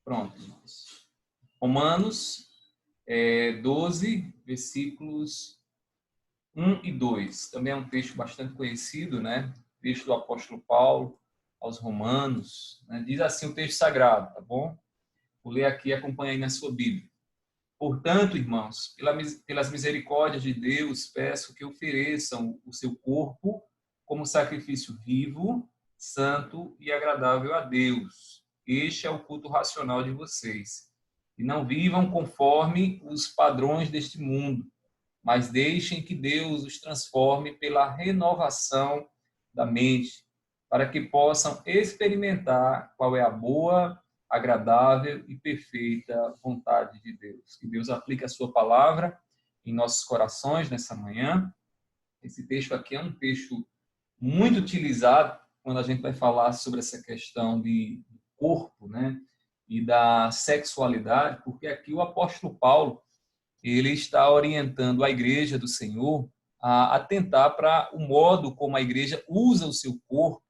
Pronto, irmãos. Romanos 12, versículos 1 e 2. Também é um texto bastante conhecido, né? Texto do apóstolo Paulo aos Romanos, né? Diz assim o texto sagrado, tá bom? Vou ler aqui e acompanha aí na sua Bíblia. Portanto, irmãos, pelas misericórdias de Deus, peço que ofereçam o seu corpo como sacrifício vivo, santo e agradável a Deus. Este é o culto racional de vocês. E não vivam conforme os padrões deste mundo, mas deixem que Deus os transforme pela renovação da mente, para que possam experimentar qual é a boa, agradável e perfeita vontade de Deus. Que Deus aplique a sua palavra em nossos corações nessa manhã. Esse texto aqui é um texto muito utilizado quando a gente vai falar sobre essa questão de corpo, né? E da sexualidade, porque aqui o apóstolo Paulo ele está orientando a igreja do Senhor a atentar para o modo como a igreja usa o seu corpo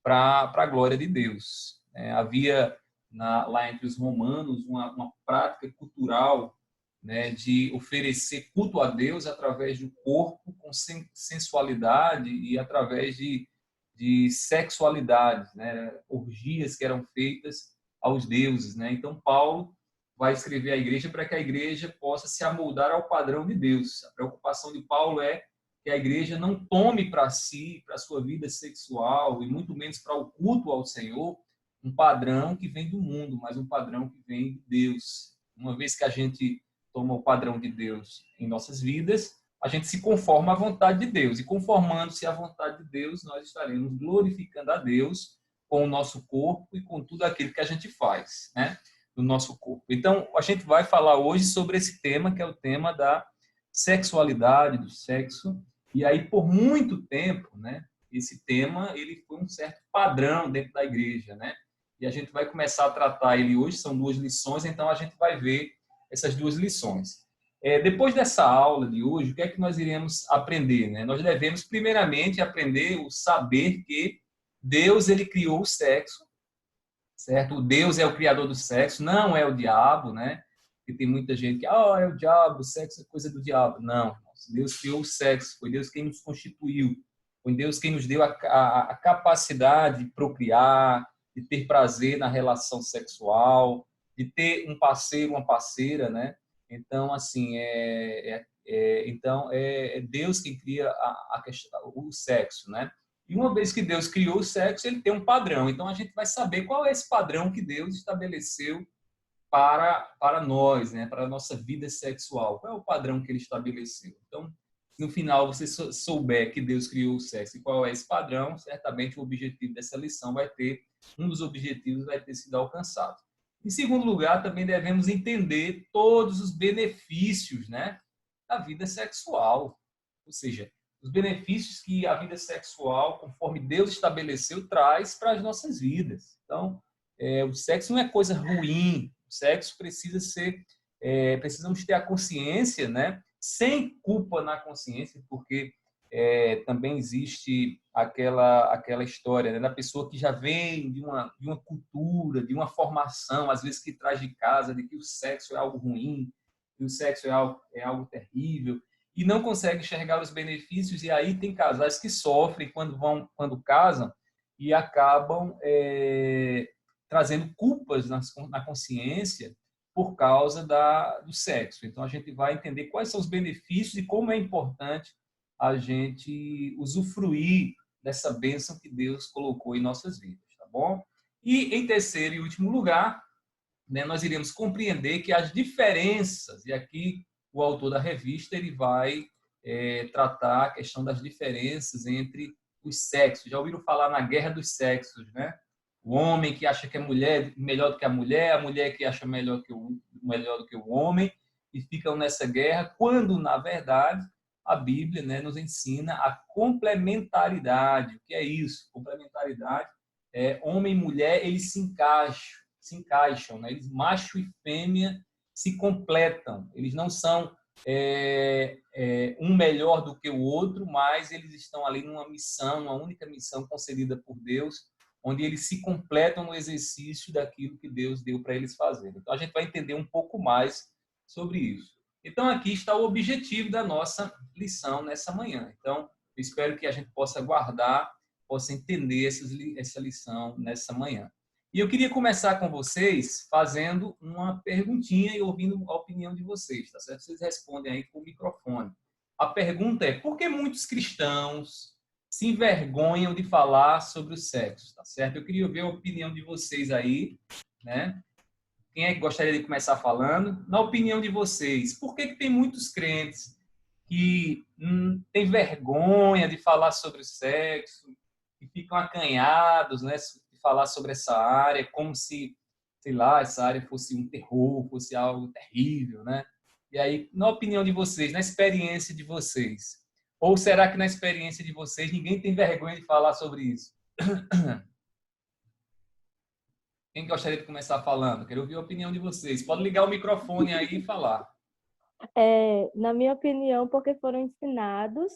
para a glória de Deus. Havia lá entre os romanos uma prática cultural, né, de oferecer culto a Deus através do corpo com sensualidade e através de sexualidade, né, orgias que eram feitas aos deuses, né? Então Paulo vai escrever à igreja para que a igreja possa se amoldar ao padrão de Deus. A preocupação de Paulo é que a igreja não tome para si, para a sua vida sexual e muito menos para o culto ao Senhor, um padrão que vem do mundo, mas um padrão que vem de Deus. Uma vez que a gente toma o padrão de Deus em nossas vidas, a gente se conforma à vontade de Deus. E conformando-se à vontade de Deus, nós estaremos glorificando a Deus com o nosso corpo e com tudo aquilo que a gente faz, né, no nosso corpo. Então, a gente vai falar hoje sobre esse tema, que é o tema da sexualidade, do sexo. E aí, por muito tempo, né, esse tema ele foi um certo padrão dentro da igreja, né? E a gente vai começar a tratar ele hoje, são 2 lições, então a gente vai ver essas 2 lições. Depois dessa aula de hoje, o que é que nós iremos aprender, né? Nós devemos, primeiramente, aprender o saber que Deus ele criou o sexo, certo? Deus é o criador do sexo, não é o diabo, né? Porque tem muita gente que, é o diabo, o sexo é coisa do diabo. Não, Deus criou o sexo, foi Deus quem nos constituiu, foi Deus quem nos deu a capacidade de procriar, de ter prazer na relação sexual, de ter um parceiro, uma parceira, né? Então, assim, então é Deus quem cria o sexo, né? E uma vez que Deus criou o sexo, ele tem um padrão. Então, a gente vai saber qual é esse padrão que Deus estabeleceu para nós, né? Para a nossa vida sexual. Qual é o padrão que ele estabeleceu? Então, no final, você souber que Deus criou o sexo e qual é esse padrão, certamente o objetivo dessa lição um dos objetivos vai ter sido alcançado. Em segundo lugar, também devemos entender todos os benefícios, né, da vida sexual. Ou seja, os benefícios que a vida sexual, conforme Deus estabeleceu, traz para as nossas vidas. Então, o sexo não é coisa ruim. O sexo precisa ser, precisamos ter a consciência, né? Sem culpa na consciência, porque também existe aquela história, né, da pessoa que já vem de uma cultura, de uma formação, às vezes que traz de casa, de que o sexo é algo ruim, que o sexo é algo terrível, e não consegue enxergar os benefícios, e aí tem casais que sofrem quando casam e acabam trazendo culpas na consciência por causa do sexo. Então, a gente vai entender quais são os benefícios e como é importante a gente usufruir dessa bênção que Deus colocou em nossas vidas, tá bom? E, em terceiro e último lugar, né, nós iremos compreender que as diferenças, e aqui o autor da revista ele vai tratar a questão das diferenças entre os sexos. Já ouviram falar na guerra dos sexos, né? O homem que acha que a mulher melhor do que a mulher que acha melhor do que o homem, e ficam nessa guerra, quando, na verdade, a Bíblia, né, nos ensina a complementaridade. O que é isso? Complementaridade é homem e mulher, eles se encaixam, né? Eles, macho e fêmea se completam. Eles não são um melhor do que o outro, mas eles estão ali numa missão, uma única missão concedida por Deus, onde eles se completam no exercício daquilo que Deus deu para eles fazerem. Então, a gente vai entender um pouco mais sobre isso. Então, aqui está o objetivo da nossa lição nessa manhã. Então, eu espero que a gente possa guardar, possa entender essa lição nessa manhã. E eu queria começar com vocês fazendo uma perguntinha e ouvindo a opinião de vocês, tá certo? Vocês respondem aí com o microfone. A pergunta é: por que muitos cristãos se envergonham de falar sobre o sexo, tá certo? Eu queria ver a opinião de vocês aí, né? Quem é que gostaria de começar falando? Na opinião de vocês, por que tem muitos crentes que têm vergonha de falar sobre o sexo, que ficam acanhados, né, de falar sobre essa área, como se, sei lá, essa área fosse um terror, fosse algo terrível, né? E aí, na opinião de vocês, na experiência de vocês, ou será que na experiência de vocês ninguém tem vergonha de falar sobre isso? Quem gostaria de começar falando? Quero ouvir a opinião de vocês. Pode ligar o microfone aí e falar. Na minha opinião, porque foram ensinados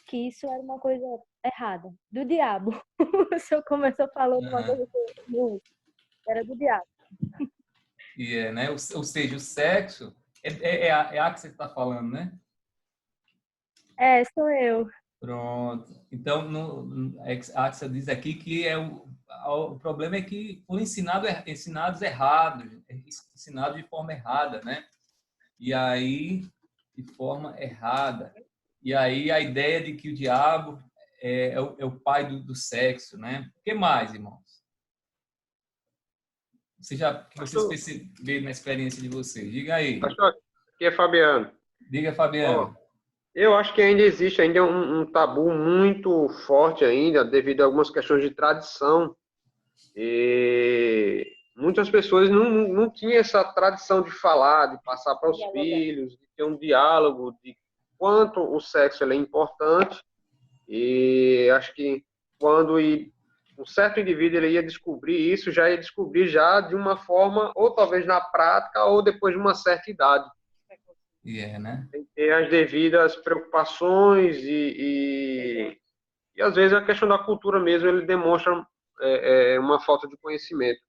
que isso era uma coisa errada, do diabo. O senhor começou falando uma coisa que era do diabo. E né? Ou seja, o sexo é a que você está falando, né? Sou eu. Pronto. Então, a Axel diz aqui que o problema é que foram ensinados errados, ensinados de forma errada, né? E aí, de forma errada. E aí, a ideia de que o diabo é o pai do sexo, né? O que mais, irmãos? Que vocês perceberam na experiência de vocês? Diga aí. Pastor, aqui é Fabiano. Diga, Fabiano. Eu acho que ainda existe ainda um tabu muito forte ainda, devido a algumas questões de tradição. E muitas pessoas não tinham essa tradição de falar, de passar para os filhos, de ter um diálogo de quanto o sexo é importante. E acho que quando um certo indivíduo ele ia descobrir isso, já ia descobrir já de uma forma, ou talvez na prática, ou depois de uma certa idade. Né? Tem que ter as devidas preocupações e às vezes a questão da cultura mesmo, ele demonstra uma falta de conhecimento.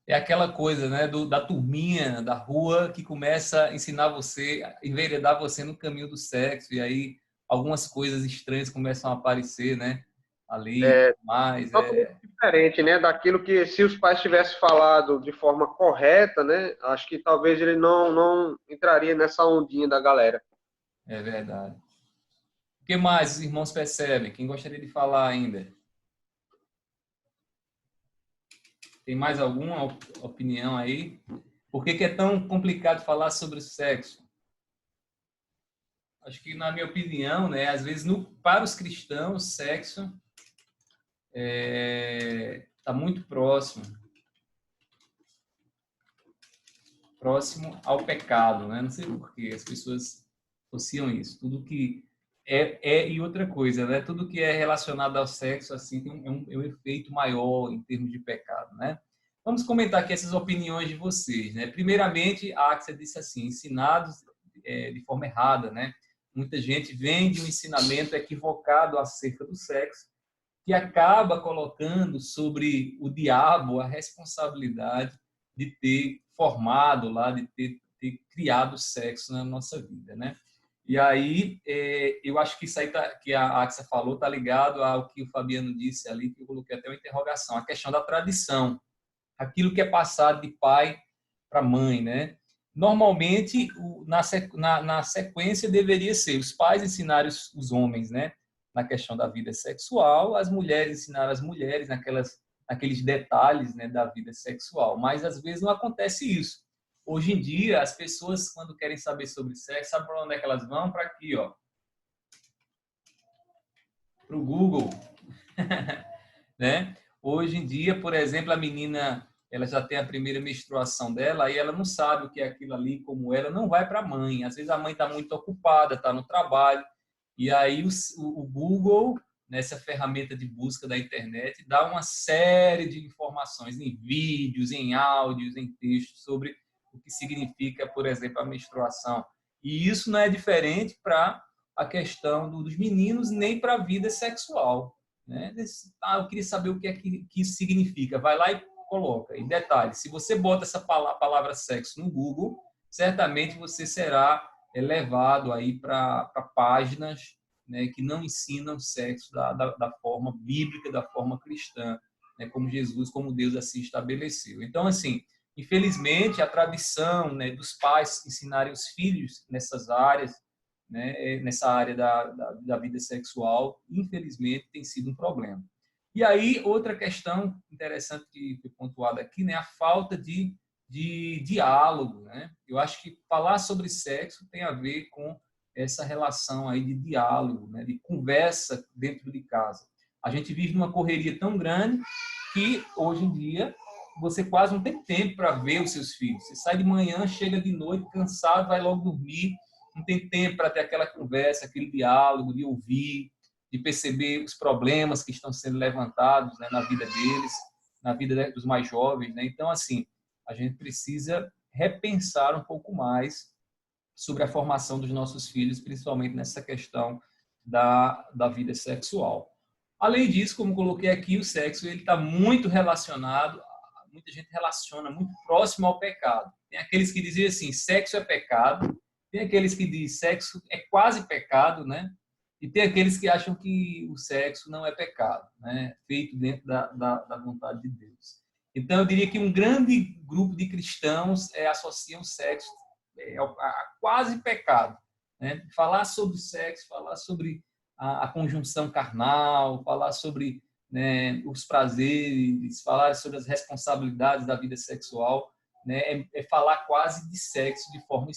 É aquela coisa, né, da turminha da rua que começa a ensinar você, a enveredar você no caminho do sexo, e aí algumas coisas estranhas começam a aparecer, né, ali, mas totalmente diferente, né, daquilo que se os pais tivessem falado de forma correta, né, acho que talvez ele não entraria nessa ondinha da galera. É verdade. O que mais os irmãos percebem? Quem gostaria de falar ainda? Tem mais alguma opinião aí? Por que é tão complicado falar sobre o sexo? Acho que, na minha opinião, né, às vezes, para os cristãos, sexo está muito próximo ao pecado, né? Não sei por que as pessoas associam isso. Tudo que e outra coisa, né? Tudo que é relacionado ao sexo assim tem um efeito maior em termos de pecado, né? Vamos comentar aqui essas opiniões de vocês, né? Primeiramente, a Axel disse assim, ensinados de forma errada, né? Muita gente vem de um ensinamento equivocado acerca do sexo, que acaba colocando sobre o diabo a responsabilidade de ter formado lá, de ter criado o sexo na nossa vida, né? E aí, eu acho que isso aí que a Axa falou está ligado ao que o Fabiano disse ali, que eu coloquei até uma interrogação, a questão da tradição, aquilo que é passado de pai para mãe, né? Normalmente, na sequência, deveria ser os pais ensinarem os homens, né? Na questão da vida sexual, as mulheres ensinar as mulheres naqueles detalhes, né, da vida sexual. Mas, às vezes, não acontece isso. Hoje em dia, as pessoas, quando querem saber sobre sexo, sabe para onde é que elas vão? Para aqui, ó. Para o Google. Né? Hoje em dia, por exemplo, a menina ela já tem a primeira menstruação dela, aí ela não sabe o que é aquilo ali, como ela, não vai para a mãe. Às vezes a mãe está muito ocupada, está no trabalho, e aí o Google, nessa ferramenta de busca da internet, dá uma série de informações em vídeos, em áudios, em textos sobre o que significa, por exemplo, a menstruação. E isso não é diferente para a questão dos meninos, nem para a vida sexual. né? Eu queria saber o que é que isso significa. Vai lá e coloca. E detalhe, se você bota essa palavra sexo no Google, certamente você será levado aí para páginas, né, que não ensinam sexo da forma bíblica, da forma cristã, né, como Jesus, como Deus assim estabeleceu. Então, assim, infelizmente, a tradição, né, dos pais ensinarem os filhos nessas áreas, né, nessa área da vida sexual, infelizmente, tem sido um problema. E aí, outra questão interessante que foi pontuada aqui, né, a falta de diálogo, né? Eu acho que falar sobre sexo tem a ver com essa relação aí de diálogo, né, de conversa dentro de casa. A gente vive numa correria tão grande que, hoje em dia, você quase não tem tempo para ver os seus filhos. Você sai de manhã, chega de noite, cansado, vai logo dormir, não tem tempo para ter aquela conversa, aquele diálogo, de ouvir, de perceber os problemas que estão sendo levantados, né, na vida deles, na vida dos mais jovens, né? Então, assim, a gente precisa repensar um pouco mais sobre a formação dos nossos filhos, principalmente nessa questão da vida sexual. Além disso, como coloquei aqui, o sexo ele está muito relacionado, muita gente relaciona muito próximo ao pecado. Tem aqueles que dizem assim, sexo é pecado, tem aqueles que dizem sexo é quase pecado, né? E tem aqueles que acham que o sexo não é pecado, né? Feito dentro da vontade de Deus. Então, eu diria que um grande grupo de cristãos associam o sexo a quase pecado, né? Falar sobre sexo, falar sobre a conjunção carnal, falar sobre, né, os prazeres, falar sobre as responsabilidades da vida sexual, né? É falar quase de sexo de forma,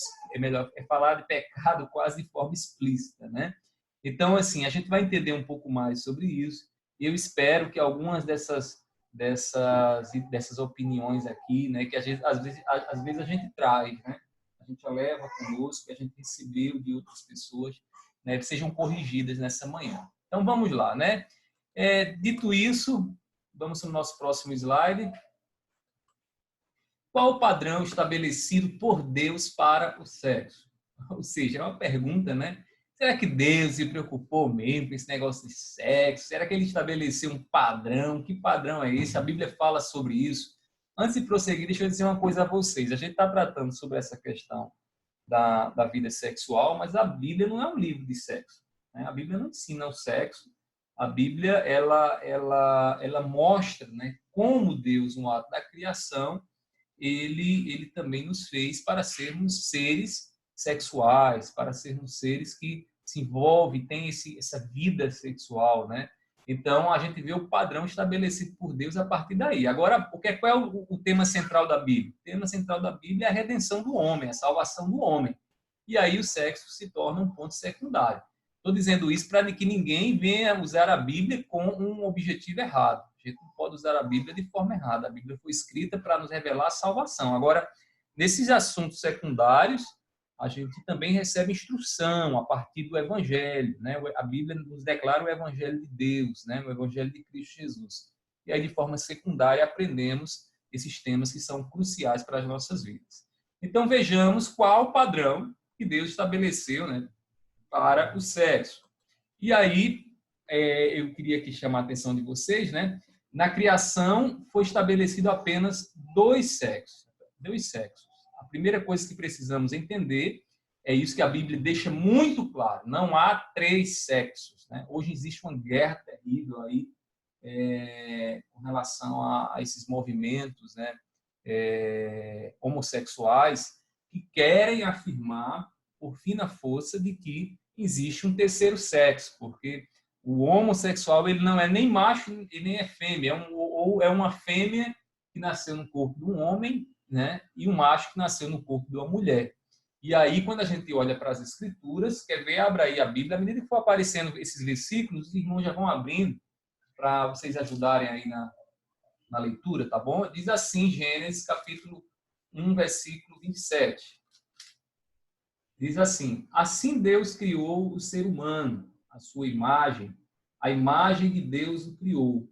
é falar de pecado quase de forma explícita, né? Então, assim, a gente vai entender um pouco mais sobre isso. E eu espero que algumas dessas opiniões aqui, né, que às vezes a gente traz, né, a gente leva conosco, que a gente recebeu de outras pessoas, né, que sejam corrigidas nessa manhã. Então, vamos lá, né? Dito isso, vamos para o nosso próximo slide. Qual o padrão estabelecido por Deus para o sexo? Ou seja, é uma pergunta, né? Será que Deus se preocupou mesmo com esse negócio de sexo? Será que ele estabeleceu um padrão? Que padrão é esse? A Bíblia fala sobre isso. Antes de prosseguir, deixa eu dizer uma coisa a vocês. A gente está tratando sobre essa questão da vida sexual, mas a Bíblia não é um livro de sexo, né? A Bíblia não ensina o sexo. A Bíblia, ela mostra, né, como Deus, no ato da criação, ele também nos fez para sermos seres sexuais, para sermos seres que se envolvem, têm essa vida sexual, né? Então, a gente vê o padrão estabelecido por Deus a partir daí. Agora, qual é o tema central da Bíblia? O tema central da Bíblia é a redenção do homem, a salvação do homem. E aí o sexo se torna um ponto secundário. Estou dizendo isso para que ninguém venha usar a Bíblia com um objetivo errado. A gente não pode usar a Bíblia de forma errada. A Bíblia foi escrita para nos revelar a salvação. Agora, nesses assuntos secundários, a gente também recebe instrução a partir do Evangelho, né? A Bíblia nos declara o Evangelho de Deus, né? O Evangelho de Cristo Jesus. E aí, de forma secundária, aprendemos esses temas que são cruciais para as nossas vidas. Então, vejamos qual o padrão que Deus estabeleceu, né, para o sexo. E aí, eu queria aqui chamar a atenção de vocês, né? Na criação foi estabelecido apenas dois sexos. A primeira coisa que precisamos entender é isso que a Bíblia deixa muito claro. Não há três sexos, né? Hoje existe uma guerra terrível aí com relação a esses movimentos, né, homossexuais que querem afirmar, por fim na força, de que existe um terceiro sexo, porque o homossexual ele não é nem macho e nem é fêmea, ou é uma fêmea que nasceu no corpo de um homem, né, e um macho que nasceu no corpo de uma mulher. E aí, quando a gente olha para as Escrituras, quer ver, abra aí a Bíblia, à medida que for aparecendo esses versículos, os irmãos já vão abrindo para vocês ajudarem aí na leitura, tá bom? Diz assim, Gênesis, capítulo 1, versículo 27. Diz assim: assim Deus criou o ser humano, a sua imagem, a imagem de Deus o criou.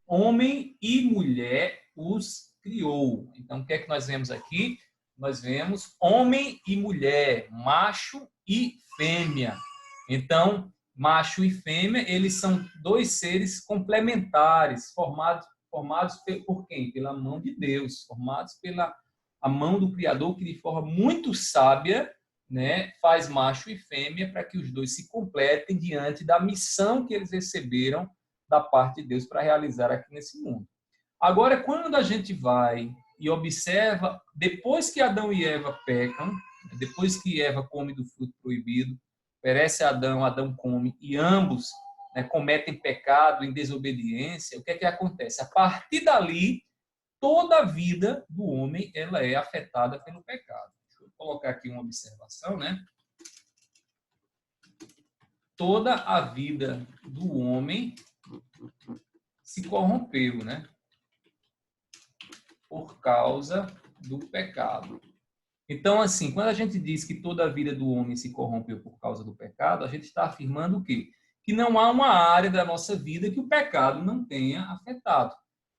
Homem e mulher os criou. Então, o que é que nós vemos aqui? Nós vemos homem e mulher, macho e fêmea. Então, Macho e fêmea, eles são dois seres complementares, formados por quem? Pela mão de Deus, formados pela a mão do Criador, que de forma muito sábia, né, faz macho e fêmea para que os dois se completem diante da missão que eles receberam da parte de Deus para realizar aqui nesse mundo. Agora, quando a gente vai e observa, depois que Adão e Eva pecam, depois que Eva come do fruto proibido, oferece a Adão, Adão come, e ambos, né, cometem pecado em desobediência, o que é que acontece? A partir dali, toda a vida do homem ela é afetada pelo pecado. Deixa eu colocar aqui uma observação, né? Toda a vida do homem se corrompeu, né? Por causa do pecado. Então, assim, quando a gente diz que toda a vida do homem se corrompeu por causa do pecado, a gente está afirmando o quê? Que não há uma área da nossa vida que o pecado não tenha afetado.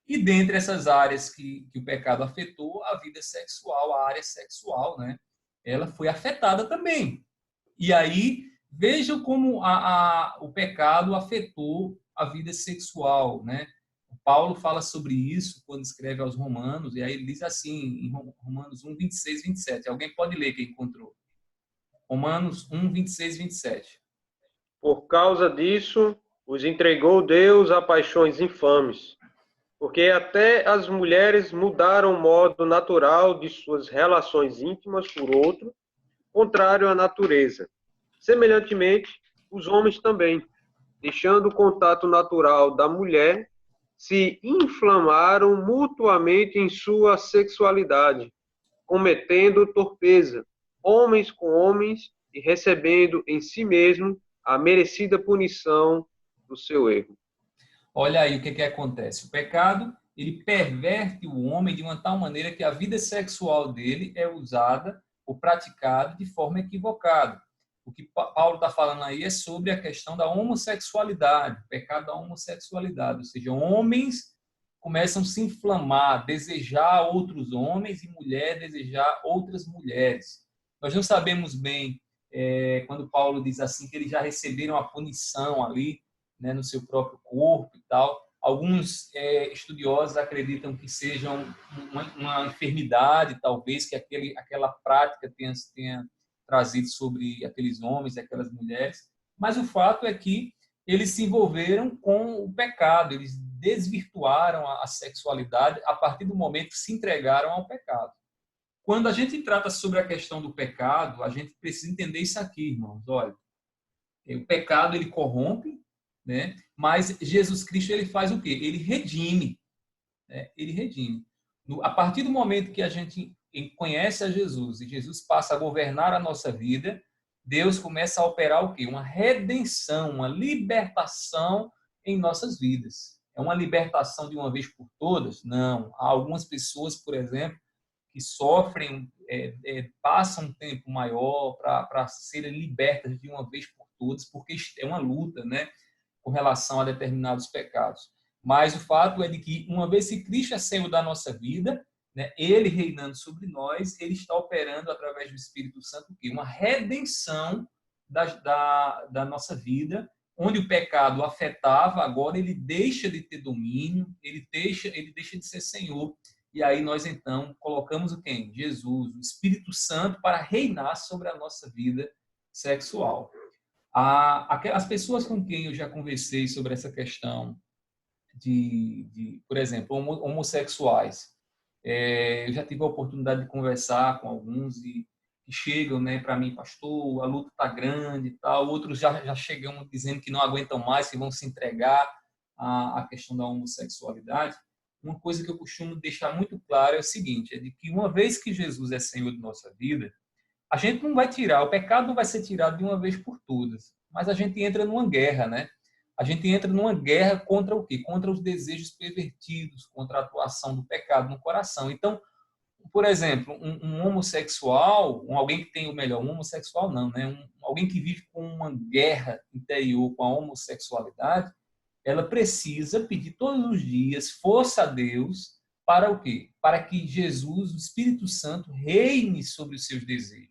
E dentre essas áreas que o pecado afetou, a vida sexual, a área sexual, né? Ela foi afetada também. E aí, vejam como o pecado afetou a vida sexual, né? Paulo fala sobre isso quando escreve aos Romanos, e aí ele diz assim, em Romanos 1, 26, 27. Alguém pode ler quem encontrou. Romanos 1, 26, 27. Por causa disso, os entregou Deus a paixões infames, porque até as mulheres mudaram o modo natural de suas relações íntimas por outro, contrário à natureza. Semelhantemente, os homens também, deixando o contato natural da mulher, se inflamaram mutuamente em sua sexualidade, cometendo torpeza, homens com homens, e recebendo em si mesmo a merecida punição do seu erro. Olha aí o que acontece. O pecado, ele perverte o homem de uma tal maneira que a vida sexual dele é usada ou praticada de forma equivocada. O que Paulo está falando aí é sobre a questão da homossexualidade, o pecado da homossexualidade, ou seja, homens começam a se inflamar, desejar outros homens e mulher desejar outras mulheres. Nós não sabemos bem, quando Paulo diz assim, que eles já receberam a punição ali, né, no seu próprio corpo e tal. Alguns estudiosos acreditam que seja uma enfermidade, talvez, que aquela prática tenha trazido sobre aqueles homens e aquelas mulheres. Mas o fato é que eles se envolveram com o pecado, eles desvirtuaram a sexualidade a partir do momento que se entregaram ao pecado. Quando a gente trata sobre a questão do pecado, a gente precisa entender isso aqui, irmãos. Olha, o pecado ele corrompe, né? Mas Jesus Cristo ele faz o quê? Ele redime, né? Ele redime. A partir do momento que a gente conhece a Jesus e Jesus passa a governar a nossa vida, Deus começa a operar o quê? Uma redenção, uma libertação em nossas vidas. É uma libertação de uma vez por todas? Não. Há algumas pessoas, por exemplo, que sofrem, passam um tempo maior para serem libertas de uma vez por todas, porque é uma luta, né, com relação a determinados pecados. Mas o fato é de que, uma vez que Cristo é Senhor da nossa vida, né, Ele reinando sobre nós, Ele está operando através do Espírito Santo uma redenção da nossa vida, onde o pecado afetava, agora ele deixa de ter domínio, ele deixa de ser Senhor. E aí nós, então, colocamos o quem? Jesus, o Espírito Santo, para reinar sobre a nossa vida sexual. As pessoas com quem eu já conversei sobre essa questão por exemplo, homossexuais, eu já tive a oportunidade de conversar com alguns e chegam, né, para mim, pastor, a luta está grande e tal. Outros já chegam dizendo que não aguentam mais, que vão se entregar à questão da homossexualidade. Uma coisa que eu costumo deixar muito claro é o seguinte, é de que uma vez que Jesus é Senhor de nossa vida, a gente não vai tirar, o pecado não vai ser tirado de uma vez por todas, mas a gente entra numa guerra, né? A gente entra numa guerra contra o quê? Contra os desejos pervertidos, contra a atuação do pecado no coração. Então, por exemplo, um homossexual, alguém que tem o melhor, um homossexual não, né? Alguém que vive com uma guerra interior com a homossexualidade, ela precisa pedir todos os dias força a Deus para o quê? Para que Jesus, o Espírito Santo, reine sobre os seus desejos.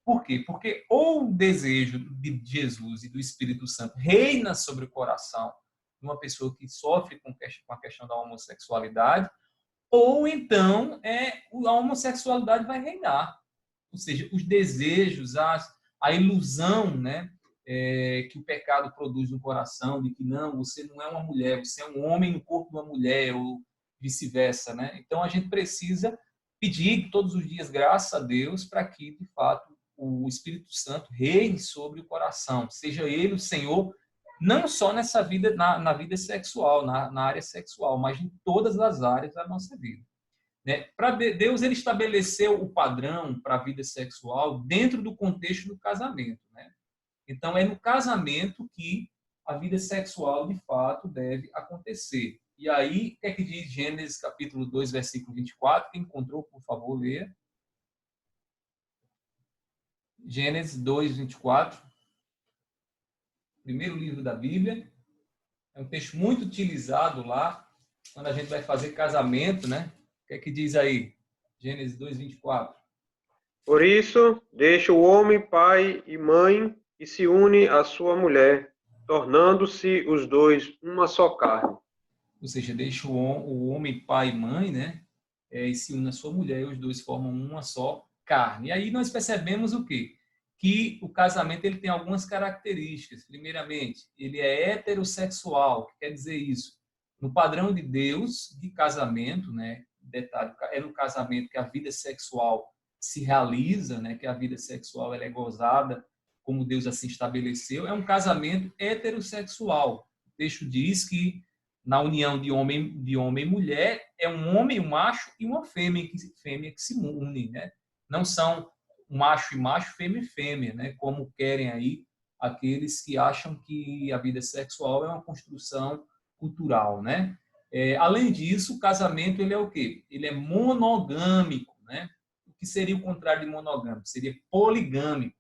Por quê? Porque ou o desejo de Jesus e do Espírito Santo reina sobre o coração de uma pessoa que sofre com a questão da homossexualidade, ou então a homossexualidade vai reinar. Ou seja, os desejos, a ilusão, né, que o pecado produz no coração, de que não, você não é uma mulher, você é um homem no corpo de uma mulher, ou vice-versa, né? Então a gente precisa pedir todos os dias graça a Deus para que, de fato, o Espírito Santo reine sobre o coração, seja ele o Senhor, não só nessa vida, na vida sexual, na área sexual, mas em todas as áreas da nossa vida. Né? Para Deus, ele estabeleceu o padrão para a vida sexual dentro do contexto do casamento. Né? Então, é no casamento que a vida sexual, de fato, deve acontecer. E aí, o que é que diz Gênesis capítulo 2, versículo 24? Quem encontrou, por favor, leia. Gênesis 2, 24. Primeiro livro da Bíblia. É um texto muito utilizado lá, quando a gente vai fazer casamento, né? O que é que diz aí? Gênesis 2, 24. Por isso, deixa o homem pai e mãe e se une à sua mulher, tornando-se os dois uma só carne. Ou seja, deixa o homem pai e mãe, né? E se une à sua mulher, e os dois formam uma só carne. E aí nós percebemos o quê? Que o casamento ele tem algumas características. Primeiramente, ele é heterossexual. O que quer dizer isso? No padrão de Deus, de casamento, né? Detalhe, é no casamento que a vida sexual se realiza, né? Que a vida sexual ela é gozada como Deus assim estabeleceu. É um casamento heterossexual. O texto diz que na união de homem e mulher, é um homem, um macho e uma fêmea que se unem, né? Não são macho e macho, fêmea e fêmea, né? Como querem aí aqueles que acham que a vida sexual é uma construção cultural, né? Além disso, o casamento ele é o quê? Ele é monogâmico, né? O que seria o contrário de monogâmico? Seria poligâmico.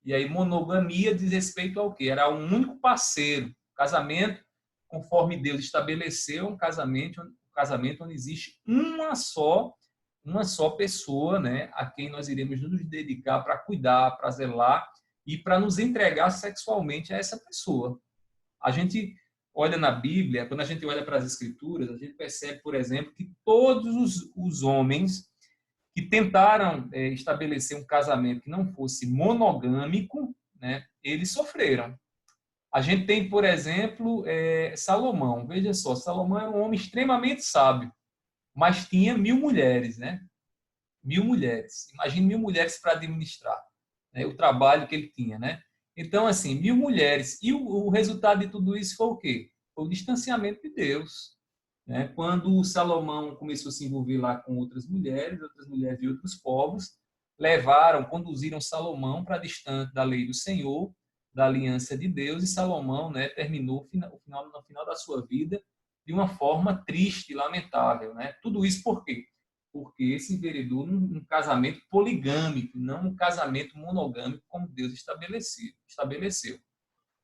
E aí monogamia diz respeito ao quê? Era um único parceiro. Casamento, conforme Deus estabeleceu, um casamento onde existe uma só pessoa, né, a quem nós iremos nos dedicar para cuidar, para zelar e para nos entregar sexualmente a essa pessoa. A gente olha na Bíblia, quando a gente olha para as Escrituras, a gente percebe, por exemplo, que todos os homens que tentaram estabelecer um casamento que não fosse monogâmico, né, eles sofreram. A gente tem, por exemplo, Salomão. Veja só, Salomão era um homem extremamente sábio, mas tinha 1000 mulheres, né? 1000 mulheres. Imagine 1000 mulheres para administrar, né? O trabalho que ele tinha, né? Então, assim, 1000 mulheres. E o resultado de tudo isso foi o quê? Foi o distanciamento de Deus. Né? Quando Salomão começou a se envolver lá com outras mulheres de outros povos, conduziram Salomão para distante da lei do Senhor, da aliança de Deus, e Salomão, né, terminou no final da sua vida de uma forma triste e lamentável. Né? Tudo isso por quê? Porque se enveredou num casamento poligâmico, não um casamento monogâmico como Deus estabeleceu.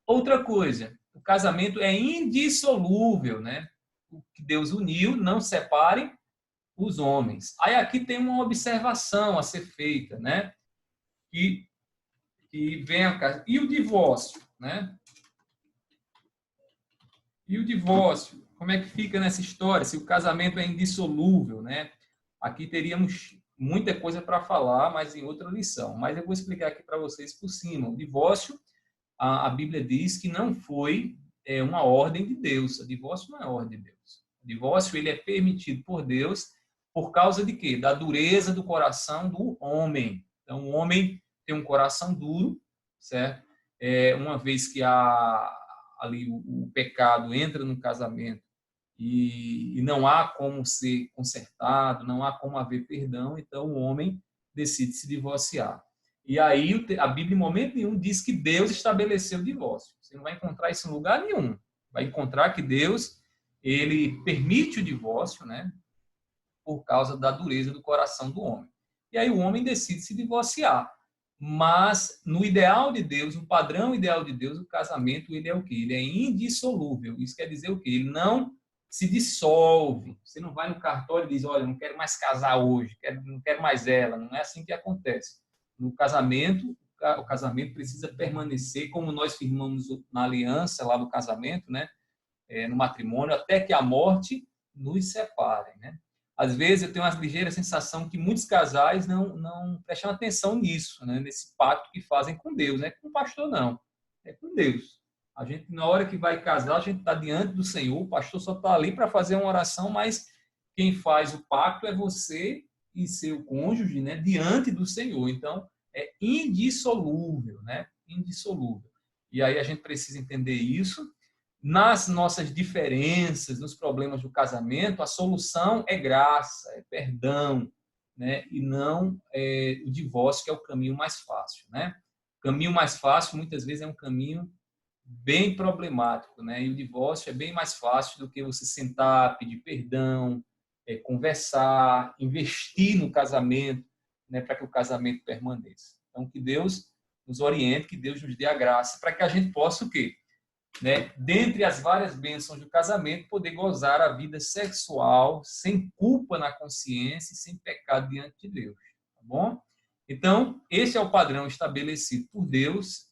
Outra coisa, o casamento é indissolúvel, né? O que Deus uniu, não separem os homens. Aí aqui tem uma observação a ser feita, né? Que vem a casa. E o divórcio, né? E o divórcio, como é que fica nessa história? Se o casamento é indissolúvel, né? Aqui teríamos muita coisa para falar, mas em outra lição. Mas eu vou explicar aqui para vocês por cima. O divórcio, a Bíblia diz que não foi uma ordem de Deus. O divórcio não é ordem de Deus. O divórcio ele é permitido por Deus por causa de quê? Da dureza do coração do homem. Então, o homem tem um coração duro, certo? Uma vez que ali o pecado entra no casamento e não há como ser consertado, não há como haver perdão, então o homem decide se divorciar. E aí a Bíblia em momento nenhum diz que Deus estabeleceu o divórcio. Você não vai encontrar isso em lugar nenhum. Vai encontrar que Deus ele permite o divórcio, né, por causa da dureza do coração do homem. E aí o homem decide se divorciar. Mas no ideal de Deus, no padrão ideal de Deus, o casamento ele é o quê? Ele é indissolúvel. Isso quer dizer o quê? Ele não se dissolve. Você não vai no cartório e diz, olha, não quero mais casar hoje, não quero mais ela. Não é assim que acontece. no casamento, o casamento precisa permanecer, como nós firmamos na aliança lá do casamento, né? No matrimônio, até que a morte nos separe, né? Às vezes eu tenho uma ligeira sensação que muitos casais não prestam atenção nisso, né? Nesse pacto que fazem com Deus, não é com o pastor, não. É com Deus. A gente, na hora que vai casar, a gente está diante do Senhor, o pastor só está ali para fazer uma oração, mas quem faz o pacto é você e seu cônjuge, né? Diante do Senhor. Então, é indissolúvel, né? Indissolúvel. E aí a gente precisa entender isso. Nas nossas diferenças, nos problemas do casamento, a solução é graça, é perdão, né? E não o divórcio, que é o caminho mais fácil, né? O caminho mais fácil, muitas vezes, é um caminho bem problemático, né? E o divórcio é bem mais fácil do que você sentar, pedir perdão, conversar, investir no casamento, né? Para que o casamento permaneça. Então, que Deus nos oriente, que Deus nos dê a graça para que a gente possa o quê? Né, dentre as várias bênçãos do casamento, poder gozar a vida sexual sem culpa na consciência e sem pecado diante de Deus. Tá bom? Então, esse é o padrão estabelecido por Deus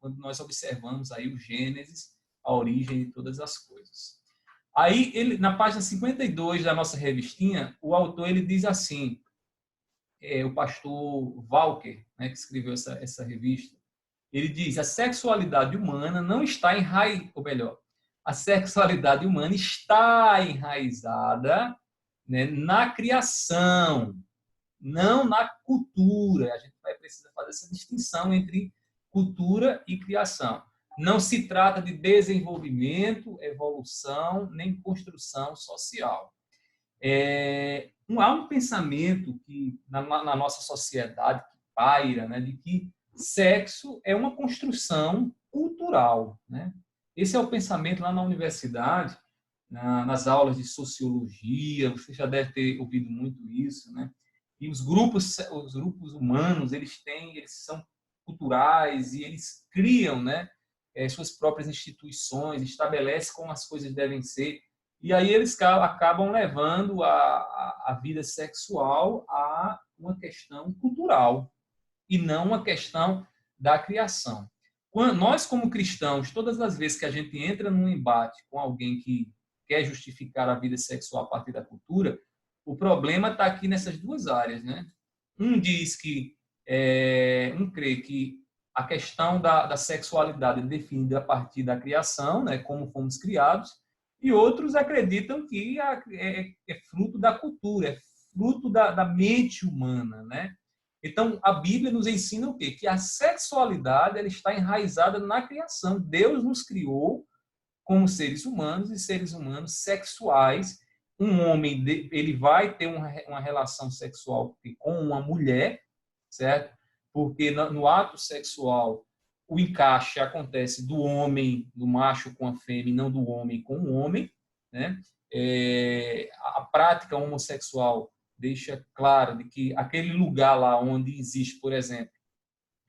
quando nós observamos aí o Gênesis, a origem de todas as coisas. Aí, na página 52 da nossa revistinha, o autor ele diz assim, o pastor Walker, né, que escreveu essa revista, ele diz: a sexualidade humana não está ou melhor, a sexualidade humana está enraizada, né, na criação, não na cultura. A gente vai precisar fazer essa distinção entre cultura e criação. Não se trata de desenvolvimento, evolução, nem construção social. Há um pensamento que na nossa sociedade que paira, né, de que sexo é uma construção cultural, né? Esse é o pensamento lá na universidade, nas aulas de sociologia, você já deve ter ouvido muito isso, né? E os grupos humanos, eles são culturais e eles criam, né, suas próprias instituições, estabelecem como as coisas devem ser. E aí eles acabam levando a vida sexual a uma questão cultural e não uma questão da criação. Nós, como cristãos, todas as vezes que a gente entra num embate com alguém que quer justificar a vida sexual a partir da cultura, o problema está aqui nessas duas áreas, né? Um diz que, crê que a questão da sexualidade é definida a partir da criação, né, como fomos criados, e outros acreditam que é fruto da cultura, é fruto da mente humana, né? Então, a Bíblia nos ensina o quê? Que a sexualidade ela está enraizada na criação. Deus nos criou como seres humanos e seres humanos sexuais. Um homem, ele vai ter uma relação sexual com uma mulher, certo? Porque no ato sexual, o encaixe acontece do homem, do macho com a fêmea, e não do homem com o homem, né? A prática homossexual deixa claro de que aquele lugar lá onde existe, por exemplo,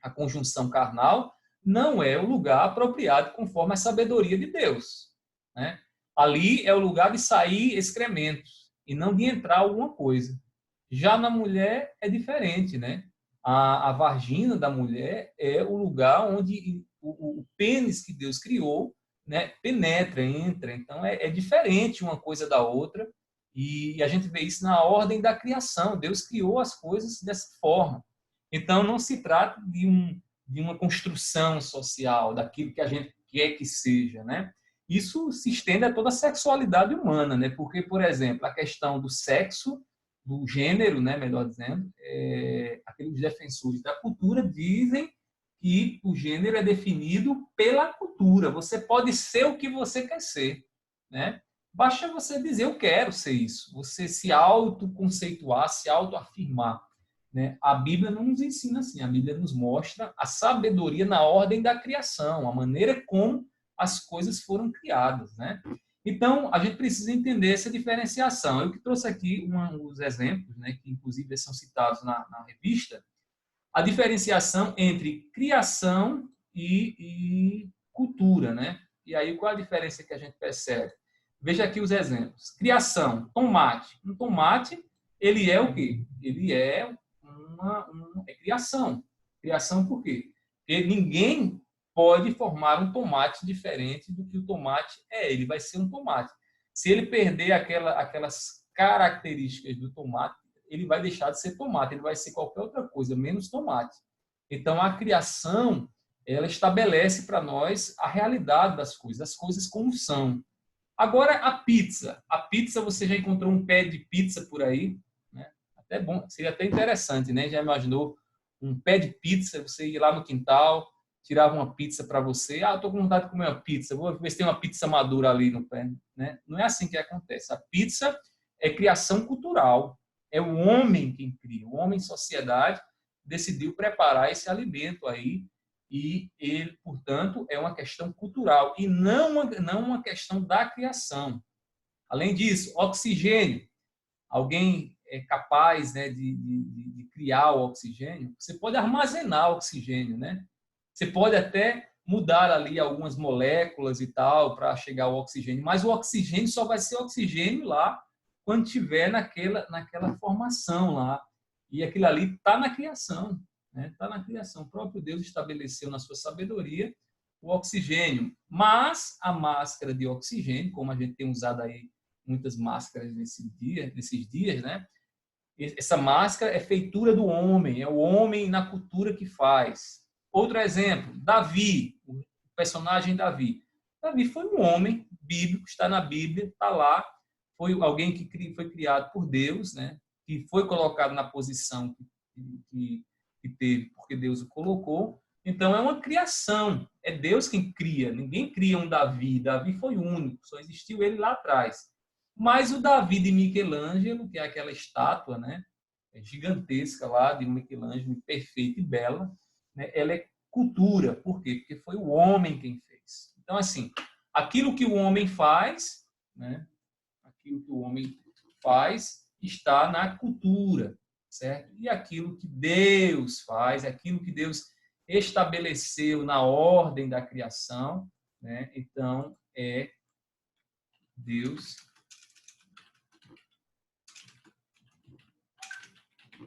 a conjunção carnal, não é o lugar apropriado conforme a sabedoria de Deus, né? Ali é o lugar de sair excrementos e não de entrar alguma coisa. Já na mulher é diferente, né? A vagina da mulher é o lugar onde o pênis que Deus criou, né, penetra, entra. Então é diferente uma coisa da outra. E a gente vê isso na ordem da criação. Deus criou as coisas dessa forma. Então, não se trata de uma construção social, daquilo que a gente quer que seja, né? Isso se estende a toda a sexualidade humana, né? Porque, por exemplo, a questão do sexo, do gênero, né, melhor dizendo, aqueles defensores da cultura dizem que o gênero é definido pela cultura. Você pode ser o que você quer ser, né? Basta você dizer, eu quero ser isso. Você se autoconceituar, se autoafirmar, né? A Bíblia não nos ensina assim. A Bíblia nos mostra a sabedoria na ordem da criação, a maneira como as coisas foram criadas, né? Então, a gente precisa entender essa diferenciação. Eu que trouxe aqui os exemplos, né, que inclusive são citados na revista, a diferenciação entre criação e cultura, né? E aí, qual a diferença que a gente percebe? Veja aqui os exemplos. Criação, tomate. Um tomate, ele é o quê? Ele é é criação. Criação por quê? Porque ninguém pode formar um tomate diferente do que o tomate é. Ele vai ser um tomate. Se ele perder aquelas características do tomate, ele vai deixar de ser tomate. Ele vai ser qualquer outra coisa, menos tomate. Então, a criação, ela estabelece para nós a realidade das coisas, as coisas como são. Agora, a pizza. A pizza, você já encontrou um pé de pizza por aí? Né? Até bom, seria até interessante, né? Já imaginou um pé de pizza, você ir lá no quintal, tirava uma pizza para você. Ah, eu estou com vontade de comer uma pizza, vou ver se tem uma pizza madura ali no pé. Né? Não é assim que acontece. A pizza é criação cultural. É o homem quem cria. O homem, sociedade, decidiu preparar esse alimento aí e ele, portanto, é uma questão cultural e não uma questão da criação. Além disso, oxigênio. Alguém é capaz, né, de criar o oxigênio? Você pode armazenar o oxigênio, né? Você pode até mudar ali algumas moléculas e tal para chegar ao oxigênio, mas o oxigênio só vai ser oxigênio lá quando tiver naquela formação lá. E aquilo ali está na criação. Está na criação. O próprio Deus estabeleceu na sua sabedoria o oxigênio. Mas a máscara de oxigênio, como a gente tem usado aí muitas máscaras nesses dias, né? Essa máscara é feitura do homem, é o homem na cultura que faz. Outro exemplo, Davi, o personagem Davi. Davi foi um homem bíblico, está na Bíblia, está lá, foi alguém que foi criado por Deus, né? Que foi colocado na posição que teve, porque Deus o colocou. Então, é uma criação. É Deus quem cria. Ninguém cria um Davi. Davi foi único. Só existiu ele lá atrás. Mas o Davi de Michelangelo, que é aquela estátua, né, gigantesca lá de Michelangelo, perfeita e bela, né, ela é cultura. Por quê? Porque foi o homem quem fez. Então, assim, aquilo que o homem faz, né, aquilo que o homem faz está na cultura, certo? E aquilo que Deus faz, aquilo que Deus estabeleceu na ordem da criação, né? Então, é Deus.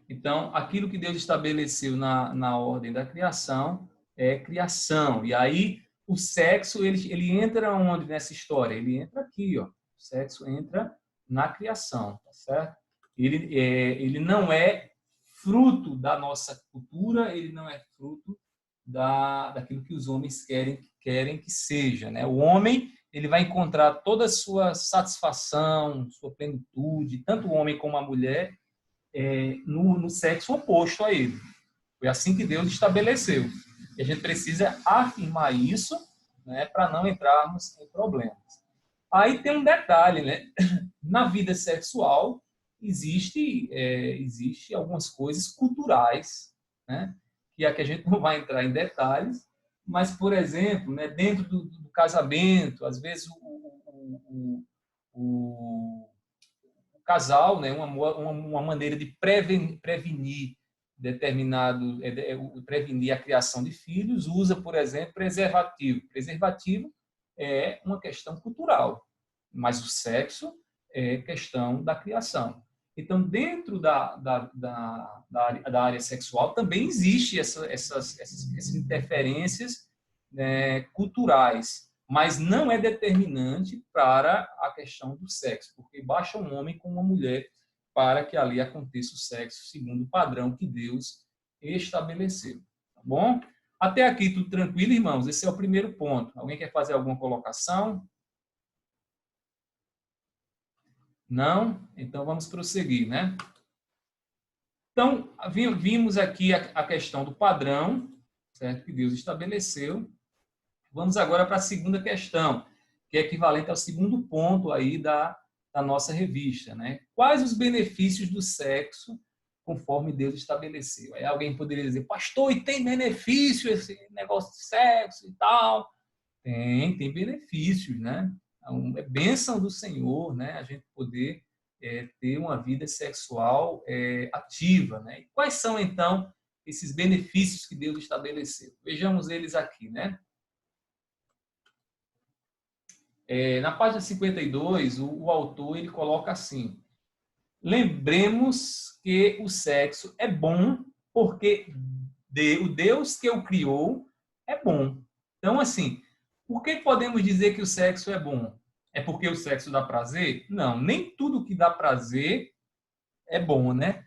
Então, aquilo que Deus estabeleceu na ordem da criação é criação. E aí, o sexo, ele entra onde nessa história? Ele entra aqui, ó. O sexo entra na criação, tá certo? Ele não é fruto da nossa cultura, ele não é fruto daquilo que os homens querem que seja, né? O homem, ele vai encontrar toda a sua satisfação, sua plenitude, tanto o homem como a mulher, no sexo oposto a ele. Foi assim que Deus estabeleceu. E a gente precisa afirmar isso, né, para não entrarmos em problemas. Aí tem um detalhe, né? Na vida sexual existe algumas coisas culturais, né? Que a gente não vai entrar em detalhes, mas, por exemplo, né, dentro do casamento, às vezes o casal, né, uma maneira de prevenir prevenir a criação de filhos, usa, por exemplo, preservativo. Preservativo é uma questão cultural, mas o sexo é questão da criação. Então, dentro da área sexual também existe essas interferências, né, culturais, mas não é determinante para a questão do sexo, porque basta um homem com uma mulher para que ali aconteça o sexo segundo o padrão que Deus estabeleceu. Tá bom? Até aqui tudo tranquilo, irmãos? Esse é o primeiro ponto. Alguém quer fazer alguma colocação? Não? Então vamos prosseguir, né? Então, vimos aqui a questão do padrão, certo? Que Deus estabeleceu. Vamos agora para a segunda questão, que é equivalente ao segundo ponto aí da nossa revista, né? Quais os benefícios do sexo conforme Deus estabeleceu? Aí alguém poderia dizer, pastor, e tem benefício esse negócio de sexo e tal? Tem benefícios, né? É bênção do Senhor, né? A gente poder ter uma vida sexual ativa, né? E quais são, então, esses benefícios que Deus estabeleceu? Vejamos eles aqui, né? Na página 52, o autor ele coloca assim: lembremos que o sexo é bom porque o Deus que o criou é bom. Então, assim, por que podemos dizer que o sexo é bom? É porque o sexo dá prazer? Não, nem tudo que dá prazer é bom, né?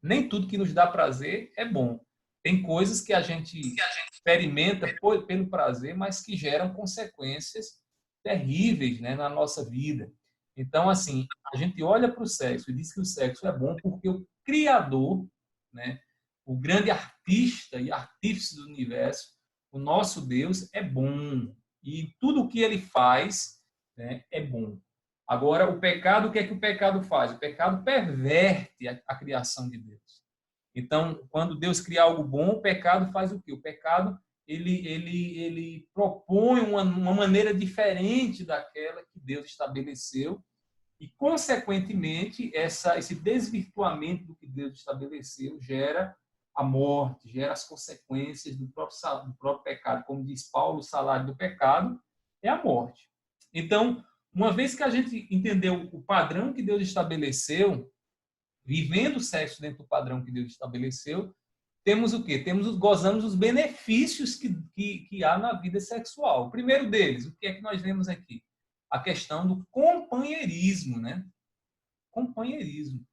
Nem tudo que nos dá prazer é bom. Tem coisas que a gente experimenta pelo prazer, mas que geram consequências terríveis, né, na nossa vida. Então, assim, a gente olha para o sexo e diz que o sexo é bom porque o Criador, né, o grande artista e artífice do universo, o nosso Deus, é bom. E tudo o que ele faz, né, é bom. Agora, o pecado, o que é que o pecado faz? O pecado perverte a criação de Deus. Então, quando Deus cria algo bom, o pecado faz o quê? O pecado, ele propõe uma maneira diferente daquela que Deus estabeleceu e, consequentemente, esse desvirtuamento do que Deus estabeleceu gera a morte, gera as consequências do próprio pecado. Como diz Paulo, o salário do pecado é a morte. Então, uma vez que a gente entendeu o padrão que Deus estabeleceu, vivendo o sexo dentro do padrão que Deus estabeleceu, temos o quê? Gozamos os benefícios que há na vida sexual. O primeiro deles, o que é que nós vemos aqui? A questão do companheirismo, né? Companheirismo.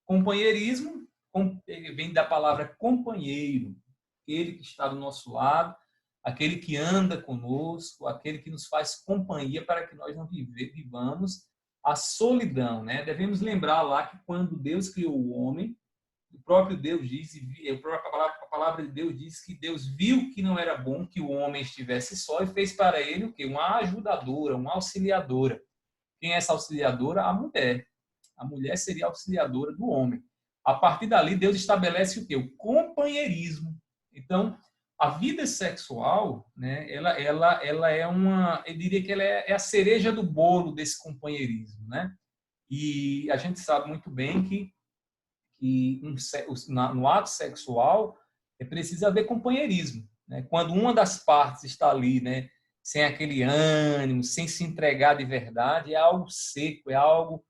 Companheirismo vem da palavra companheiro, aquele que está do nosso lado, aquele que anda conosco, aquele que nos faz companhia para que nós não vivamos a solidão, né? Devemos lembrar lá que quando Deus criou o homem, o próprio Deus diz, a palavra de Deus diz que Deus viu que não era bom que o homem estivesse só e fez para ele o quê? Uma ajudadora, uma auxiliadora. Quem é essa auxiliadora? A mulher. A mulher seria a auxiliadora do homem. A partir dali, Deus estabelece o quê? O companheirismo. Então, a vida sexual, né, ela é eu diria que ela é a cereja do bolo desse companheirismo, né? E a gente sabe muito bem que no ato sexual é preciso haver companheirismo, né? Quando uma das partes está ali, né, sem aquele ânimo, sem se entregar de verdade, é algo seco, é algo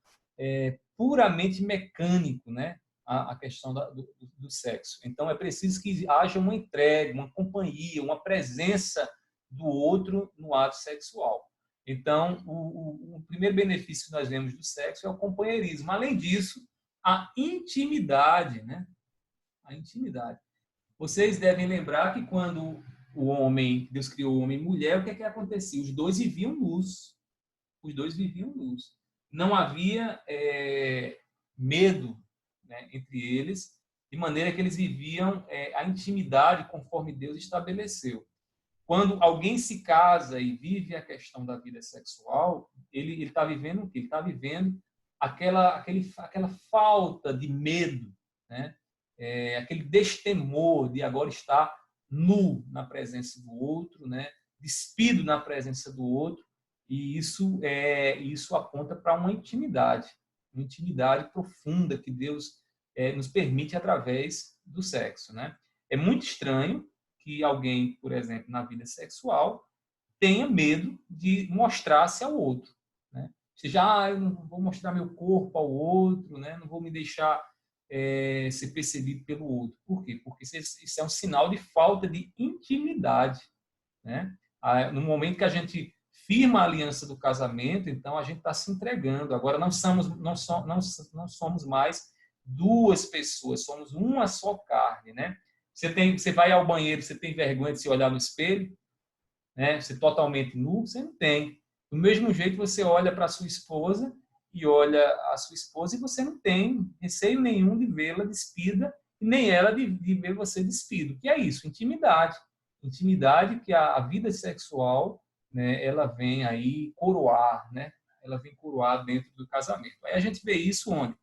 puramente mecânico, né? A questão do sexo. Então, é preciso que haja uma entrega, uma companhia, uma presença do outro no ato sexual. Então, o primeiro benefício que nós vemos do sexo é o companheirismo. Além disso, a intimidade, né? A intimidade. Vocês devem lembrar que quando Deus criou o homem e mulher, o que é que acontecia? Os dois viviam nus. Os dois viviam nus. Não havia medo, né, entre eles, de maneira que eles viviam a intimidade conforme Deus estabeleceu. Quando alguém se casa e vive a questão da vida sexual, ele está vivendo o quê? Ele está vivendo aquela falta de medo, né? Aquele destemor de agora estar nu na presença do outro, né? Despido na presença do outro, e isso aponta para uma intimidade profunda que Deus nos permite através do sexo, né? É muito estranho que alguém, por exemplo, na vida sexual, tenha medo de mostrar-se ao outro, né? Seja, eu não vou mostrar meu corpo ao outro, né? Não vou me deixar ser percebido pelo outro. Por quê? Porque isso é um sinal de falta de intimidade, né? No momento que a gente firma a aliança do casamento, então a gente está se entregando. Agora não somos mais duas pessoas, somos uma só carne, né? Você vai ao banheiro, você tem vergonha de se olhar no espelho, né? Você totalmente nu, você não tem. Do mesmo jeito, você olha para a sua esposa e olha a sua esposa e você não tem receio nenhum de vê-la despida e nem ela de ver você despido. Que é isso? Intimidade. Intimidade que a vida sexual, né, ela vem aí coroar, né? Ela vem coroar dentro do casamento. Aí a gente vê isso onde?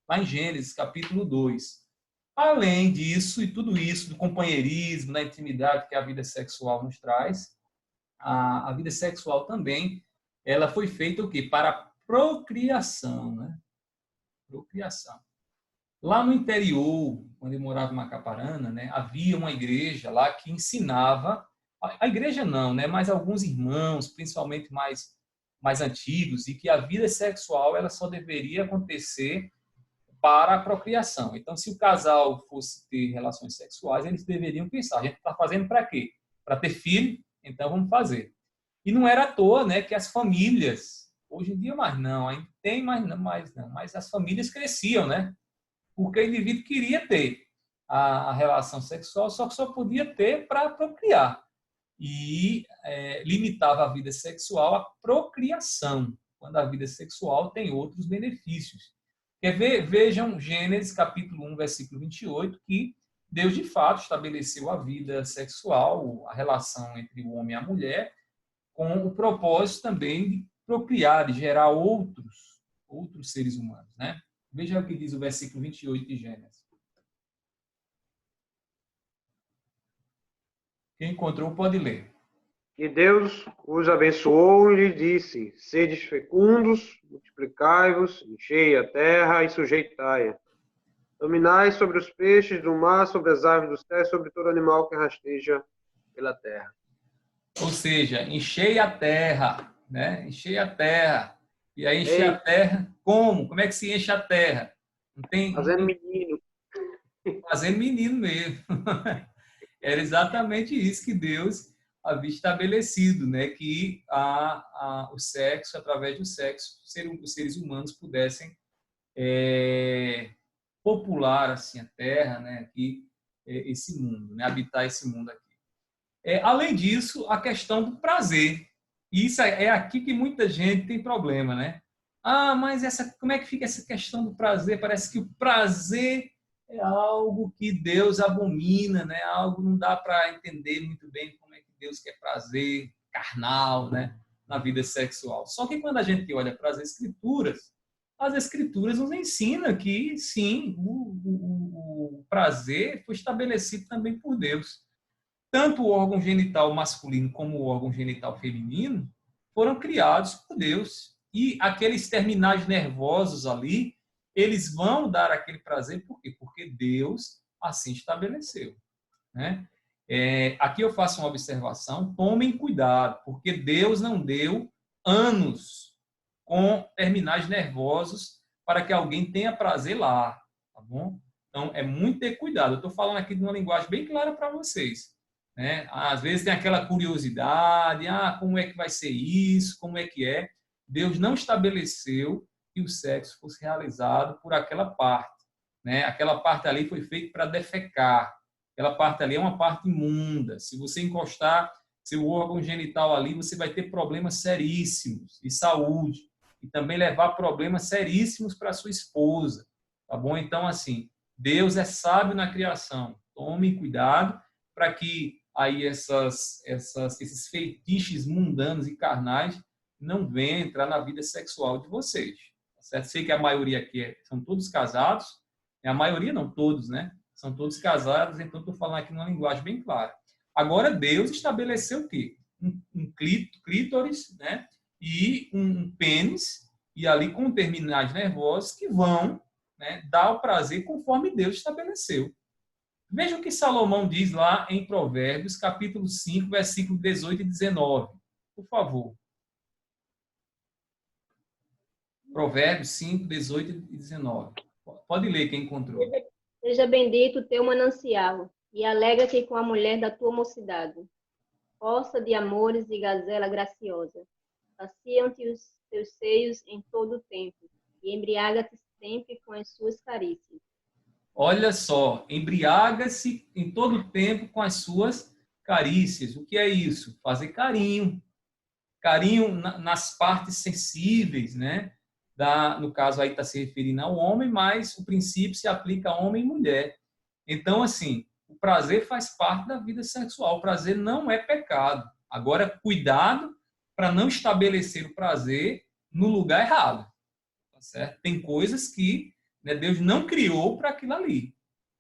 Lá em Gênesis, capítulo 2. Além disso e tudo isso, do companheirismo, da intimidade que a vida sexual nos traz, a vida sexual também, ela foi feita o quê? Para procriação, né? Procriação. Lá no interior, quando eu morava em Macaparana, né, havia uma igreja lá que ensinava, a igreja não, né, mas alguns irmãos, principalmente mais antigos, e que a vida sexual ela só deveria acontecer para a procriação. Então, se o casal fosse ter relações sexuais, eles deveriam pensar, a gente está fazendo para quê? Para ter filho? Então, vamos fazer. E não era à toa, né, que as famílias, hoje em dia mais não, ainda tem mas as famílias cresciam, né? Porque o indivíduo queria ter a relação sexual, só que só podia ter para procriar. E limitava a vida sexual à procriação, quando a vida sexual tem outros benefícios. Vejam Gênesis capítulo 1, versículo 28, que Deus de fato estabeleceu a vida sexual, a relação entre o homem e a mulher, com o propósito também de procriar, de gerar outros seres humanos, né? Veja o que diz o versículo 28 de Gênesis. Quem encontrou pode ler. E Deus os abençoou e lhes disse: Sedes fecundos, multiplicai-vos, enchei a terra e sujeitai-a. Dominai sobre os peixes do mar, sobre as aves do céu, sobre todo animal que rasteja pela terra. Ou seja, enchei a terra, né? Enchei a terra. E aí encher a terra como? Como é que se enche a terra? Fazendo menino. Fazendo menino mesmo. Era exatamente isso que Deus havia estabelecido, né? Que o sexo, através do sexo, os seres humanos pudessem popular assim a Terra, né? Aqui, esse mundo, né? Habitar esse mundo aqui. Além disso, a questão do prazer. Isso é aqui que muita gente tem problema, né? Mas como é que fica essa questão do prazer? Parece que o prazer é algo que Deus abomina, né? Algo não dá para entender muito bem como é que Deus quer prazer carnal, né? Na vida sexual. Só que quando a gente olha para as Escrituras nos ensinam que, sim, o prazer foi estabelecido também por Deus. Tanto o órgão genital masculino como o órgão genital feminino foram criados por Deus. E aqueles terminais nervosos ali, eles vão dar aquele prazer, por quê? Porque Deus assim estabeleceu, né? Aqui eu faço uma observação, tomem cuidado, porque Deus não deu ânus com terminais nervosos para que alguém tenha prazer lá, tá bom? Então, é muito ter cuidado. Eu estou falando aqui de uma linguagem bem clara para vocês, né? Às vezes tem aquela curiosidade, como é que vai ser isso, como é que é? Deus não estabeleceu que o sexo fosse realizado por aquela parte, né? Aquela parte ali foi feita para defecar. Aquela parte ali é uma parte imunda. Se você encostar seu órgão genital ali, você vai ter problemas seríssimos de saúde e também levar problemas seríssimos para sua esposa, tá bom? Então, assim, Deus é sábio na criação. Tome cuidado para que aí esses feitiços mundanos e carnais não venham entrar na vida sexual de vocês. Tá certo? Sei que a maioria aqui são todos casados, a maioria não, todos, né? São todos casados, então estou falando aqui numa linguagem bem clara. Agora, Deus estabeleceu o quê? Um clítoris, né? E um pênis, e ali com terminais nervosos que vão, né, dar o prazer conforme Deus estabeleceu. Veja o que Salomão diz lá em Provérbios, capítulo 5, versículo 18 e 19. Por favor. Provérbios 5, 18 e 19. Pode ler quem encontrou. Seja bendito o teu manancial, e alega-te com a mulher da tua mocidade. Força de amores e gazela graciosa. Saciam-te os teus seios em todo o tempo, e embriaga-te sempre com as suas carícias. Olha só, embriaga-se em todo o tempo com as suas carícias. O que é isso? Fazer carinho. Carinho nas partes sensíveis, né? No caso aí está se referindo ao homem, mas o princípio se aplica a homem e mulher. Então, assim, o prazer faz parte da vida sexual. O prazer não é pecado. Agora, cuidado para não estabelecer o prazer no lugar errado. Tá certo? Tem coisas que, né, Deus não criou para aquilo ali.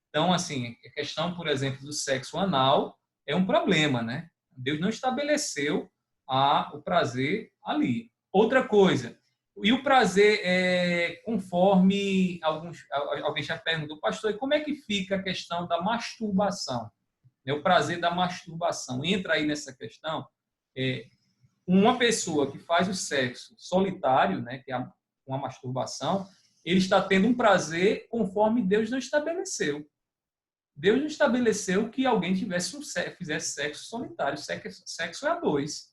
Então, assim, a questão, por exemplo, do sexo anal é um problema, né? Deus não estabeleceu o prazer ali. Outra coisa, e o prazer, conforme alguém já perguntou, pastor, e como é que fica a questão da masturbação? O prazer da masturbação entra aí nessa questão. Uma pessoa que faz o sexo solitário, né, que é uma masturbação, ele está tendo um prazer conforme Deus não estabeleceu. Deus não estabeleceu que alguém fizesse sexo solitário. Sexo é a dois,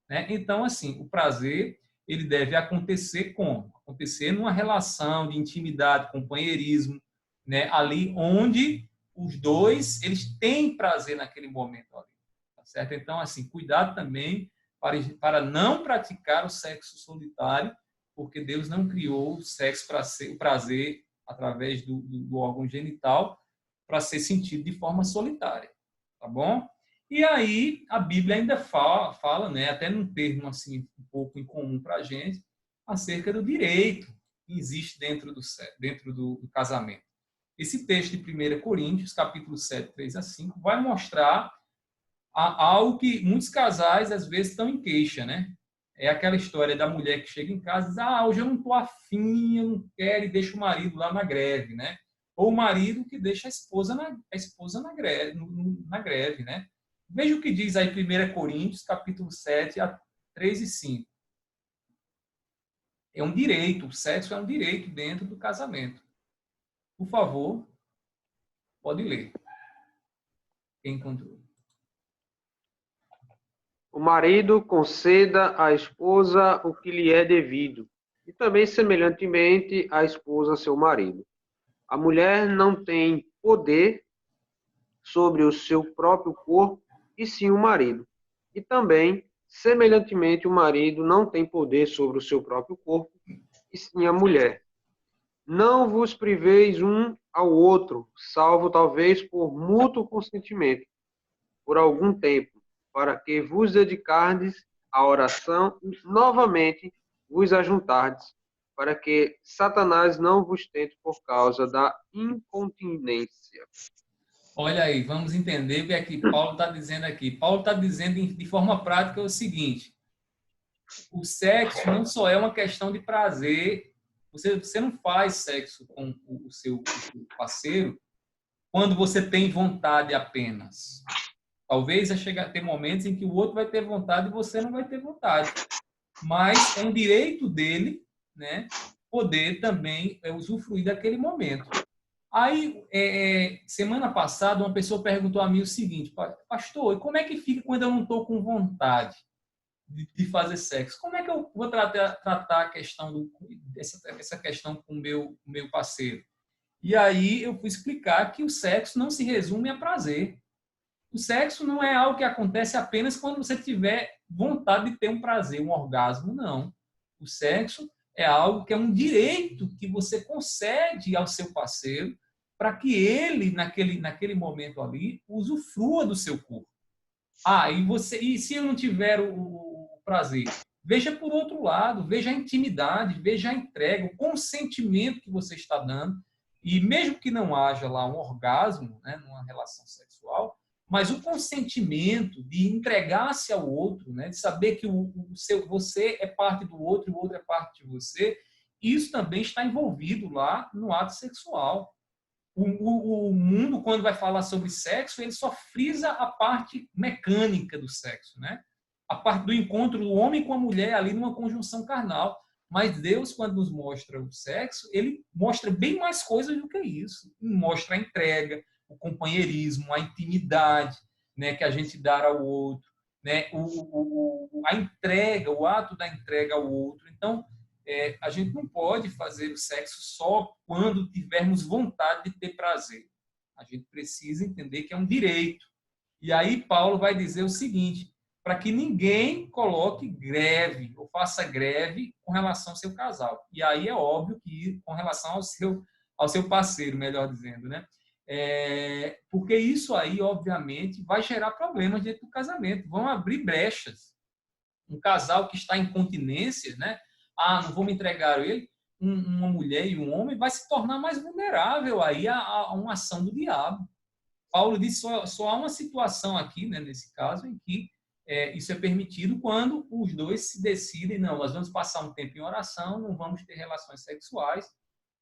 né? Então, assim, o prazer ele deve acontecer como? Acontecer numa relação de intimidade, companheirismo, né? Ali onde os dois eles têm prazer naquele momento ali, tá certo? Então, assim, cuidado também para não praticar o sexo solitário, porque Deus não criou o sexo para ser o prazer através do órgão genital para ser sentido de forma solitária, tá bom? E aí a Bíblia ainda fala, né, até num termo assim um pouco incomum para a gente, acerca do direito que existe dentro do casamento. Esse texto de 1 Coríntios, capítulo 7, 3 a 5, vai mostrar algo que muitos casais às vezes estão em queixa, né? É aquela história da mulher que chega em casa e diz, hoje eu não estou afim, eu não quero, e deixa o marido lá na greve, né? Ou o marido que deixa a esposa na greve, né? Veja o que diz aí 1 Coríntios, capítulo 7, 3 e 5. É um direito, o sexo é um direito dentro do casamento. Por favor, pode ler. Quem encontrou? O marido conceda à esposa o que lhe é devido, e também, semelhantemente, a esposa a seu marido. A mulher não tem poder sobre o seu próprio corpo, e sim o marido. E também, semelhantemente, o marido não tem poder sobre o seu próprio corpo, e sim a mulher. Não vos priveis um ao outro, salvo talvez por mútuo consentimento, por algum tempo, para que vos dedicardes à oração e novamente vos ajuntardes, para que Satanás não vos tente por causa da incontinência. Olha aí, vamos entender o que é que Paulo está dizendo aqui. Paulo está dizendo de forma prática o seguinte: o sexo não só é uma questão de prazer. Você não faz sexo com o seu parceiro quando você tem vontade apenas. Talvez chegar a ter momentos em que o outro vai ter vontade e você não vai ter vontade. Mas é um direito dele, né, poder também usufruir daquele momento. Aí, semana passada, uma pessoa perguntou a mim o seguinte: pastor, e como é que fica quando eu não estou com vontade de fazer sexo? Como é que eu vou tratar a questão essa questão com o meu parceiro? E aí eu fui explicar que o sexo não se resume a prazer. O sexo não é algo que acontece apenas quando você tiver vontade de ter um prazer, um orgasmo, não. O sexo é algo que é um direito que você concede ao seu parceiro para que ele, naquele momento ali, usufrua do seu corpo. E se eu não tiver o prazer? Veja por outro lado, veja a intimidade, veja a entrega, o consentimento que você está dando. E mesmo que não haja lá um orgasmo, né, numa relação sexual, mas o consentimento de entregar-se ao outro, né, de saber que você é parte do outro e o outro é parte de você, isso também está envolvido lá no ato sexual. O mundo, quando vai falar sobre sexo, ele só frisa a parte mecânica do sexo, né? A parte do encontro do homem com a mulher ali numa conjunção carnal. Mas Deus, quando nos mostra o sexo, ele mostra bem mais coisas do que isso. Ele mostra a entrega, o companheirismo, a intimidade, né, que a gente dá ao outro, né, a entrega, o ato da entrega ao outro. Então, a gente não pode fazer o sexo só quando tivermos vontade de ter prazer. A gente precisa entender que é um direito. E aí Paulo vai dizer o seguinte: para que ninguém coloque greve ou faça greve com relação ao seu casal. E aí é óbvio que com relação ao seu parceiro, melhor dizendo, né? Porque isso aí, obviamente, vai gerar problemas dentro do casamento, vão abrir brechas. Um casal que está em continência, né? Não vou me entregar a ele, uma mulher e um homem vai se tornar mais vulnerável aí a uma ação do diabo. Paulo diz só há uma situação aqui, né, nesse caso, em que isso é permitido quando os dois se decidem, não, nós vamos passar um tempo em oração, não vamos ter relações sexuais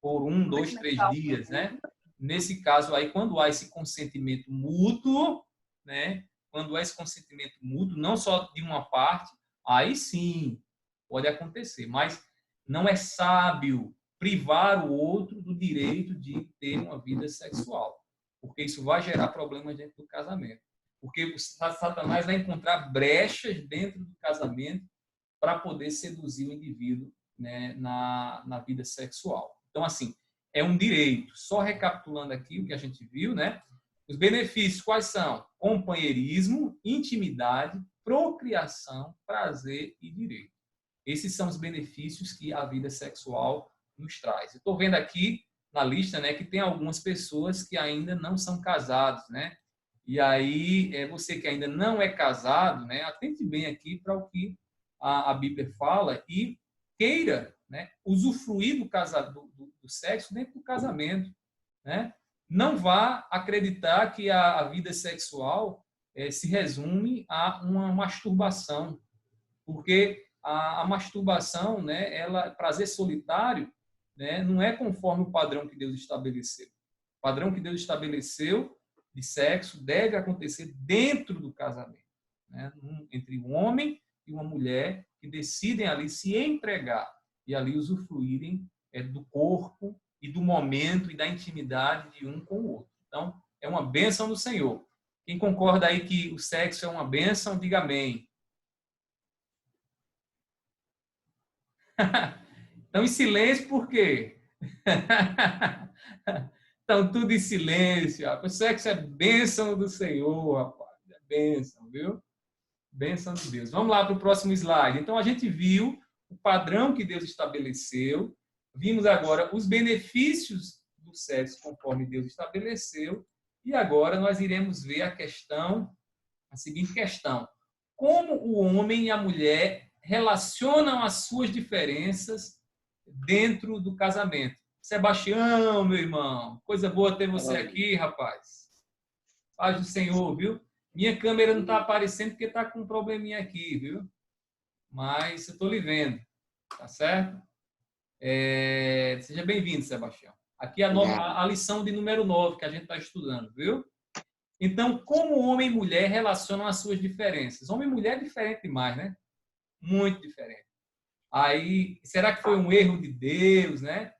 por 1, 2, 3 dias, né? Nesse caso aí, quando há esse consentimento mútuo, né? Quando há esse consentimento mútuo, não só de uma parte, aí sim pode acontecer, mas não é sábio privar o outro do direito de ter uma vida sexual, porque isso vai gerar problemas dentro do casamento. Porque o Satanás vai encontrar brechas dentro do casamento para poder seduzir o indivíduo, né, na vida sexual. Então, assim, é um direito. Só recapitulando aqui o que a gente viu, né? Os benefícios quais são? Companheirismo, intimidade, procriação, prazer e direito. Esses são os benefícios que a vida sexual nos traz. Estou vendo aqui na lista, né, que tem algumas pessoas que ainda não são casados, né? E aí, você que ainda não é casado, né, atente bem aqui para o que a Bíblia fala e queira, né, usufruir do sexo dentro do casamento, né? Não vá acreditar que a vida sexual se resume a uma masturbação, porque a masturbação, né, prazer solitário, né, não é conforme o padrão que Deus estabeleceu. O padrão que Deus estabeleceu de sexo deve acontecer dentro do casamento, né, entre um homem e uma mulher que decidem ali se entregar e ali usufruírem do corpo e do momento e da intimidade de um com o outro. Então, é uma bênção do Senhor. Quem concorda aí que o sexo é uma bênção, diga amém. Então, em silêncio, por quê? Então, tudo em silêncio. O sexo é bênção do Senhor, rapaz. É bênção, viu? Bênção de Deus. Vamos lá para o próximo slide. Então, a gente viu o padrão que Deus estabeleceu. Vimos agora os benefícios do sexo conforme Deus estabeleceu. E agora nós iremos ver a seguinte questão. Como o homem e a mulher relacionam as suas diferenças dentro do casamento. Sebastião, meu irmão, coisa boa ter você aqui, rapaz. Paz do Senhor, viu? Minha câmera não está aparecendo porque está com um probleminha aqui, viu? Mas eu estou lhe vendo, tá certo? Seja bem-vindo, Sebastião. Aqui é a lição de número 9 que a gente está estudando, viu? Então, como homem e mulher relacionam as suas diferenças? Homem e mulher é diferente demais, né? Muito diferente. Aí, será que foi um erro de Deus, né?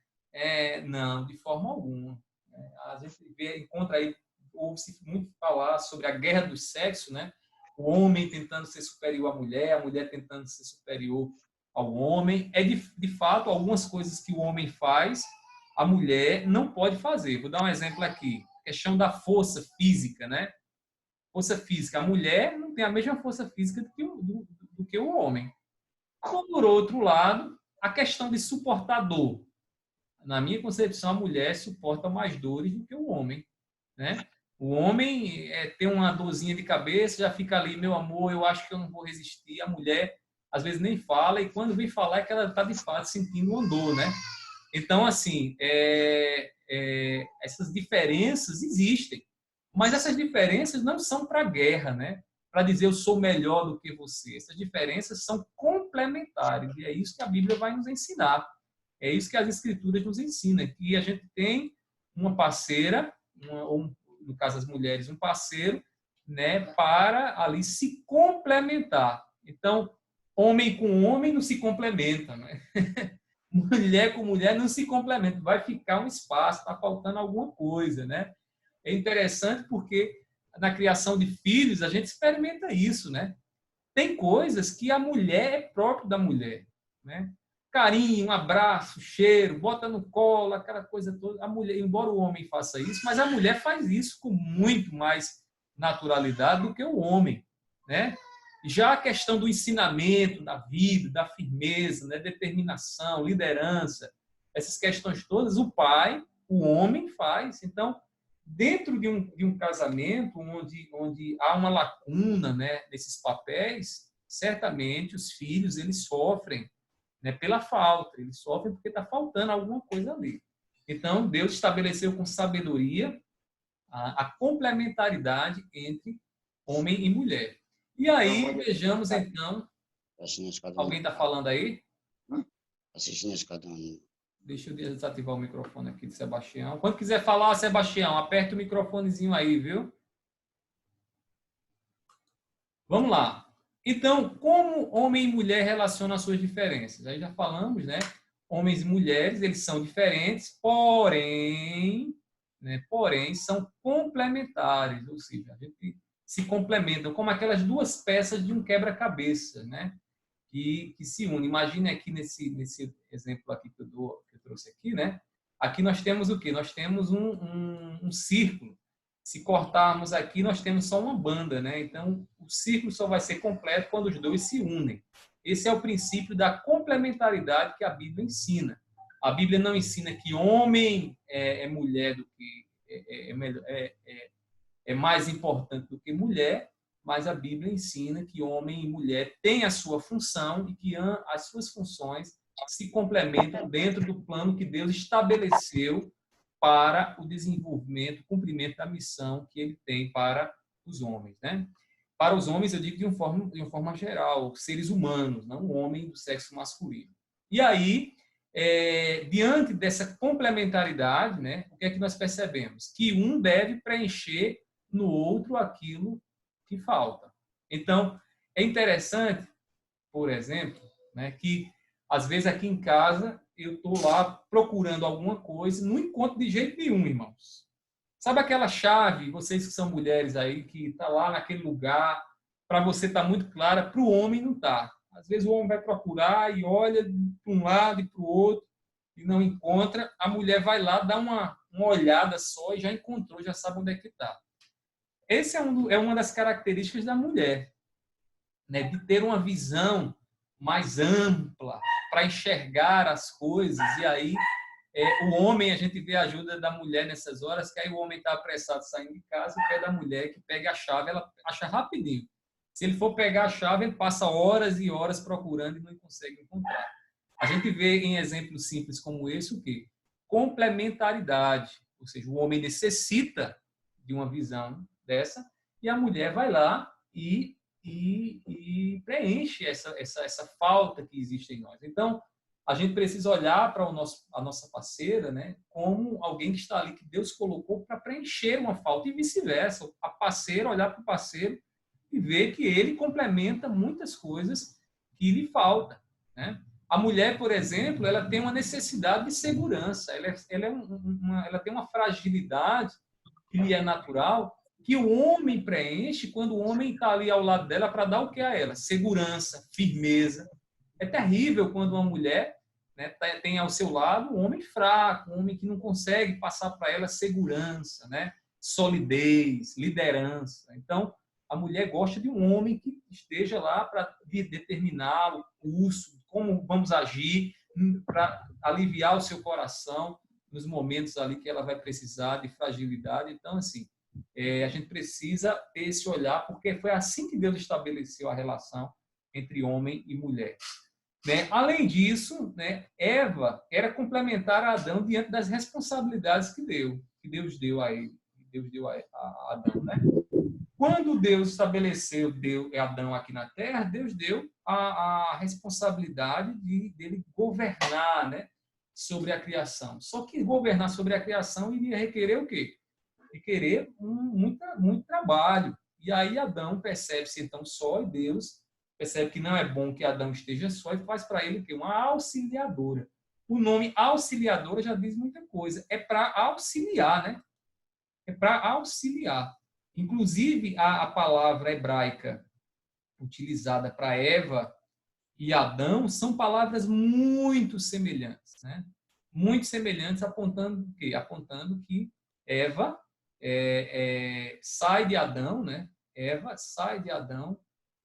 Não, de forma alguma. A gente encontra aí, ouve-se muito falar sobre a guerra do sexo, né? O homem tentando ser superior à mulher, a mulher tentando ser superior ao homem. De fato, algumas coisas que o homem faz, a mulher não pode fazer. Vou dar um exemplo aqui. A questão da força física, né? Força física. A mulher não tem a mesma força física do que o homem. Por outro lado, a questão de suportar dor. Na minha concepção, a mulher suporta mais dores do que o homem, né? O homem tem uma dorzinha de cabeça, já fica ali, meu amor, eu acho que eu não vou resistir. A mulher, às vezes, nem fala, e quando vem falar é que ela está, de fato, sentindo uma dor, né? Então, assim, essas diferenças existem, mas essas diferenças não são para guerra, né? Para dizer eu sou melhor do que você. Essas diferenças são complementares, e é isso que a Bíblia vai nos ensinar. É isso que as Escrituras nos ensinam, que a gente tem uma parceira, ou no caso das mulheres, um parceiro, né, para ali se complementar. Então, homem com homem não se complementa, né? Mulher com mulher não se complementa, vai ficar um espaço, está faltando alguma coisa, né? É interessante porque na criação de filhos a gente experimenta isso, né? Tem coisas que a mulher é próprio da mulher, né? Carinho, um abraço, cheiro, bota no colo, aquela coisa toda. A mulher, embora o homem faça isso, mas a mulher faz isso com muito mais naturalidade do que o homem, né? Já a questão do ensinamento da vida, da firmeza, né? Determinação, liderança, essas questões todas, o pai, o homem faz. Então, dentro de um casamento onde há uma lacuna, né, nesses papéis, certamente os filhos eles sofrem, né, pela falta, eles sofrem porque está faltando alguma coisa ali. Então, Deus estabeleceu com sabedoria a complementaridade entre homem e mulher. E aí, vejamos então... Alguém está falando aí? Deixa eu desativar o microfone aqui de Sebastião. Quando quiser falar, Sebastião, aperta o microfonezinho aí, viu? Vamos lá. Então, como homem e mulher relacionam as suas diferenças? Aí já falamos, né? homens e mulheres, eles são diferentes, porém, né, porém são complementares, ou seja, a gente se complementam como aquelas duas peças de um quebra-cabeça, né, que se unem. Imagine aqui nesse exemplo aqui que eu trouxe aqui, né? Aqui nós temos o quê? Nós temos um círculo. Se cortarmos aqui, nós temos só uma banda, né? Então, o círculo só vai ser completo quando os dois se unem. Esse é o princípio da complementaridade que a Bíblia ensina. A Bíblia não ensina que homem é mulher do que é mais importante do que mulher, mas a Bíblia ensina que homem e mulher têm a sua função e que as suas funções se complementam dentro do plano que Deus estabeleceu para o desenvolvimento, o cumprimento da missão que ele tem para os homens, né? Para os homens, eu digo de uma forma geral, seres humanos, não o homem do sexo masculino. E aí, diante dessa complementaridade, né, o que é que nós percebemos? Que um deve preencher no outro aquilo que falta. Então, é interessante, por exemplo, né, que às vezes aqui em casa eu estou lá procurando alguma coisa, não encontro de jeito nenhum, irmãos. Sabe aquela chave, vocês que são mulheres aí, que está lá naquele lugar, para você está muito clara, para o homem não está. Às vezes o homem vai procurar e olha para um lado e para o outro e não encontra. A mulher vai lá, dá uma olhada só e já encontrou, já sabe onde é que está. Essa é uma das características da mulher, né? De ter uma visão mais ampla para enxergar as coisas. E aí, o homem, a gente vê a ajuda da mulher nessas horas, que aí o homem está apressado saindo de casa e pede a mulher que pegue a chave, ela acha rapidinho. Se ele for pegar a chave, ele passa horas e horas procurando e não consegue encontrar. A gente vê em exemplos simples como esse o quê? Complementaridade. Ou seja, o homem necessita de uma visão dessa e a mulher vai lá e preenche essa falta que existe em nós. Então, a gente precisa olhar para a nossa parceira, né, como alguém que está ali, que Deus colocou para preencher uma falta, e vice-versa. A parceira olhar para o parceiro e ver que ele complementa muitas coisas que lhe faltam, né? A mulher, por exemplo, ela tem uma necessidade de segurança, ela tem uma fragilidade que lhe é natural, que o homem preenche quando o homem está ali ao lado dela para dar o que a ela? Segurança, firmeza. É terrível quando uma mulher, né, tem ao seu lado um homem fraco, um homem que não consegue passar para ela segurança, né, solidez, liderança. Então, a mulher gosta de um homem que esteja lá para determinar o curso, como vamos agir, para aliviar o seu coração nos momentos ali que ela vai precisar de fragilidade. Então, assim, a gente precisa ter esse olhar, porque foi assim que Deus estabeleceu a relação entre homem e mulher. Né? Além disso, né, Eva era complementar a Adão diante das responsabilidades que Deus deu a ele, que Deus deu a Adão, né? Quando Deus estabeleceu Adão aqui na Terra, Deus deu a responsabilidade dele governar, né, sobre a criação. Só que governar sobre a criação iria requerer o quê? Requerer muito trabalho. E aí Adão percebe-se então só, e Deus percebe que não é bom que Adão esteja só e faz para ele o quê? Uma auxiliadora. O nome auxiliadora já diz muita coisa. É para auxiliar, né? É para auxiliar. Inclusive, a palavra hebraica utilizada para Eva e Adão são palavras muito semelhantes, né? Muito semelhantes, apontando o quê? Apontando que Eva sai de Adão, né? Eva sai de Adão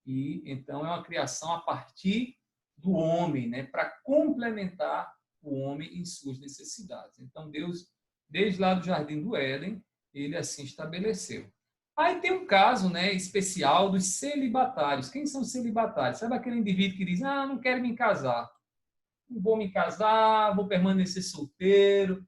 e então é uma criação a partir do homem, né? Para complementar o homem em suas necessidades. Então Deus, desde lá do Jardim do Éden, ele assim estabeleceu. Aí tem um caso, né, especial dos celibatários. Quem são os celibatários? Sabe aquele indivíduo que diz, não quero me casar. Não vou me casar, vou permanecer solteiro,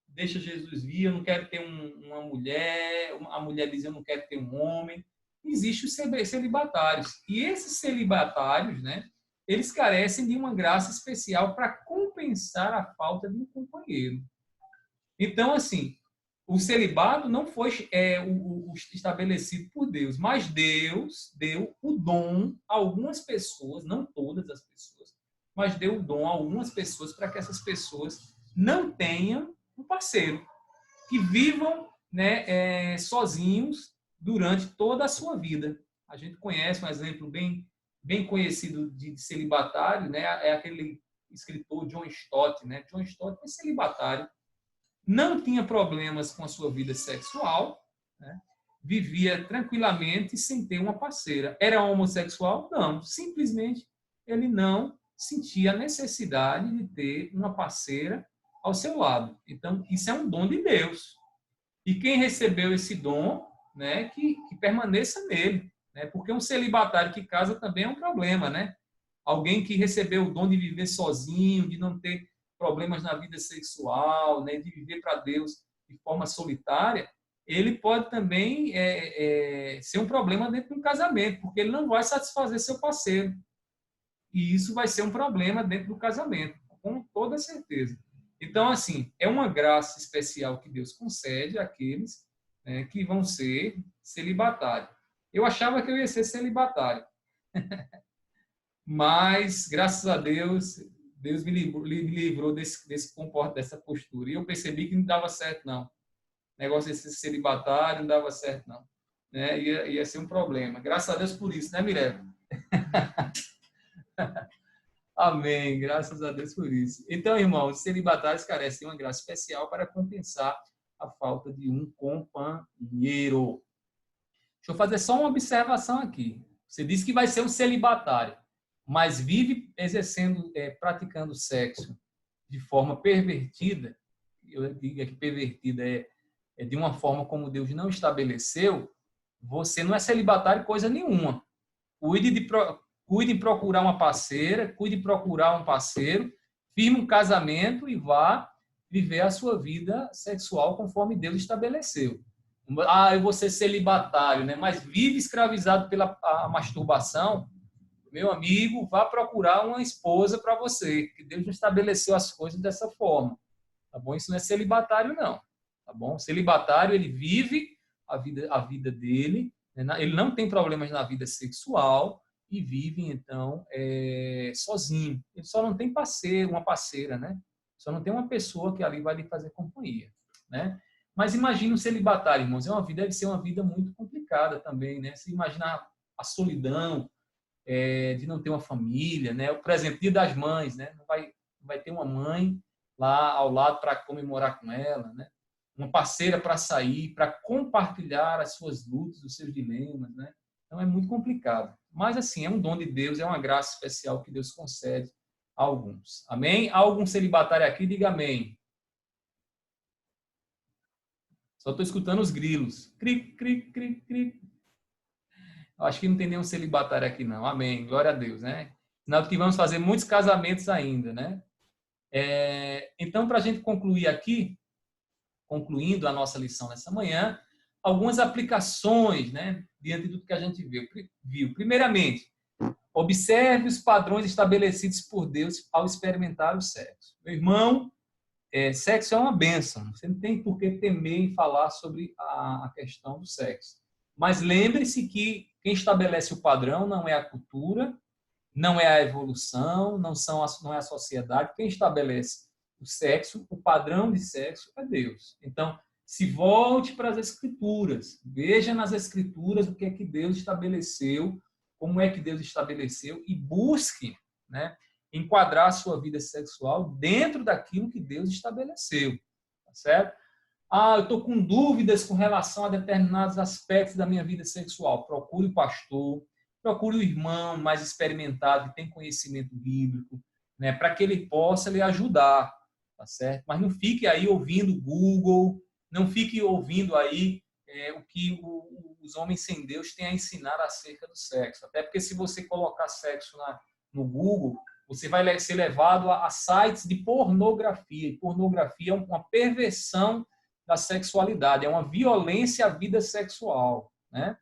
deixa Jesus vir, eu não quero ter uma mulher, a mulher diz, eu não quero ter um homem. Existem os celibatários. E esses celibatários, né, eles carecem de uma graça especial para compensar a falta de um companheiro. Então, assim, o celibato não foi estabelecido por Deus, mas Deus deu o dom a algumas pessoas, não todas as pessoas, mas deu o dom a algumas pessoas para que essas pessoas não tenham um parceiro, que vivam, né, sozinhos durante toda a sua vida. A gente conhece um exemplo bem conhecido de celibatário, né? É aquele escritor John Stott, né? John Stott foi celibatário, não tinha problemas com a sua vida sexual, né? Vivia tranquilamente sem ter uma parceira. Era homossexual? Não. Simplesmente ele não sentia a necessidade de ter uma parceira ao seu lado. Então, isso é um dom de Deus. E quem recebeu esse dom, né, que permaneça nele. Né? Porque um celibatário que casa também é um problema, né? Alguém que recebeu o dom de viver sozinho, de não ter problemas na vida sexual, né, de viver para Deus de forma solitária, ele pode também ser um problema dentro do casamento, porque ele não vai satisfazer seu parceiro. E isso vai ser um problema dentro do casamento, com toda certeza. Então, assim, é uma graça especial que Deus concede àqueles, né, que vão ser celibatários. Eu achava que eu ia ser celibatário. Mas, graças a Deus, Deus me livrou desse comportamento, dessa postura. E eu percebi que não dava certo, não. O negócio de ser celibatário não dava certo, não. Né? Ia ser um problema. Graças a Deus por isso, né, Mirella? Amém. Graças a Deus por isso. Então, irmãos, os celibatários carecem de uma graça especial para compensar a falta de um companheiro. Deixa eu fazer só uma observação aqui. Você disse que vai ser um celibatário, mas vive exercendo, praticando sexo de forma pervertida. Eu digo que pervertida é de uma forma como Deus não estabeleceu. Você não é celibatário coisa nenhuma. Cuide em procurar uma parceira, cuide em procurar um parceiro, firme um casamento e vá viver a sua vida sexual conforme Deus estabeleceu. Ah, eu vou ser celibatário, né? Mas vive escravizado pela masturbação. Meu amigo, vá procurar uma esposa para você, que Deus não estabeleceu as coisas dessa forma. Tá bom? Isso não é celibatário, não. Tá bom? O celibatário, ele vive a vida dele, né? Ele não tem problemas na vida sexual e vive, então, sozinho. Ele só não tem parceiro, uma parceira, né? Só não tem uma pessoa que ali vai lhe fazer companhia, né? Mas imagina um celibatário, irmãos, deve ser uma vida muito complicada também, né? Você imagina a solidão, de não ter uma família, né? Por exemplo, Dia das Mães, né? Não vai ter uma mãe lá ao lado para comemorar com ela, né? Uma parceira para sair, para compartilhar as suas lutas, os seus dilemas, né? Então é muito complicado. Mas assim, é um dom de Deus, é uma graça especial que Deus concede a alguns. Amém? Há algum celibatário aqui? Diga amém. Só estou escutando os grilos. Cri, cri, cri, cri. Acho que não tem nenhum celibatário aqui, não. Amém. Glória a Deus, né? Senão que vamos fazer muitos casamentos ainda, né? Então, para a gente concluir aqui, concluindo a nossa lição nessa manhã, algumas aplicações, né? Diante do que a gente viu. Primeiramente, observe os padrões estabelecidos por Deus ao experimentar o sexo. Meu irmão, sexo é uma bênção. Você não tem por que temer em falar sobre a questão do sexo. Mas lembre-se que quem estabelece o padrão não é a cultura, não é a evolução, não é a sociedade. Quem estabelece o sexo, o padrão de sexo é Deus. Então, se volte para as Escrituras. Veja nas Escrituras o que é que Deus estabeleceu, como é que Deus estabeleceu e busque, né, enquadrar a sua vida sexual dentro daquilo que Deus estabeleceu. Tá certo? Eu estou com dúvidas com relação a determinados aspectos da minha vida sexual. Procure o pastor, procure o irmão mais experimentado, que tem conhecimento bíblico, né, para que ele possa lhe ajudar, tá certo? Mas não fique aí ouvindo Google, não fique ouvindo aí o que os homens sem Deus têm a ensinar acerca do sexo. Até porque se você colocar sexo no Google, você vai ser levado a sites de pornografia. E pornografia é uma perversão da sexualidade, é uma violência à vida sexual, né?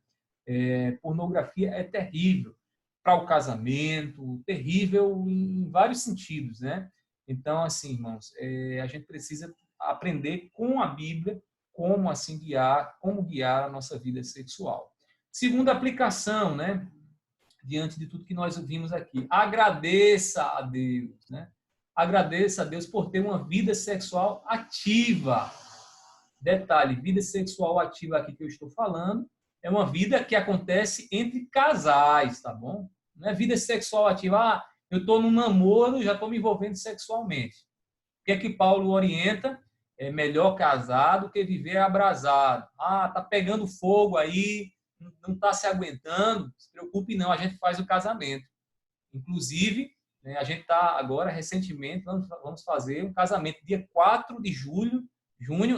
Pornografia é terrível para o casamento, terrível em vários sentidos, né? Então, assim, irmãos, a gente precisa aprender com a Bíblia como guiar a nossa vida sexual. Segunda aplicação, né? diante de tudo que nós vimos aqui. Agradeça a Deus, né? Agradeça a Deus por ter uma vida sexual ativa. Detalhe, vida sexual ativa aqui que eu estou falando é uma vida que acontece entre casais, tá bom? Não é vida sexual ativa, eu estou num namoro, já estou me envolvendo sexualmente. O que é que Paulo orienta? É melhor casar do que viver abrasado. Tá pegando fogo aí, não está se aguentando, não se preocupe não, a gente faz o casamento. Inclusive, né, a gente está agora, recentemente, vamos fazer um casamento dia 4 de junho,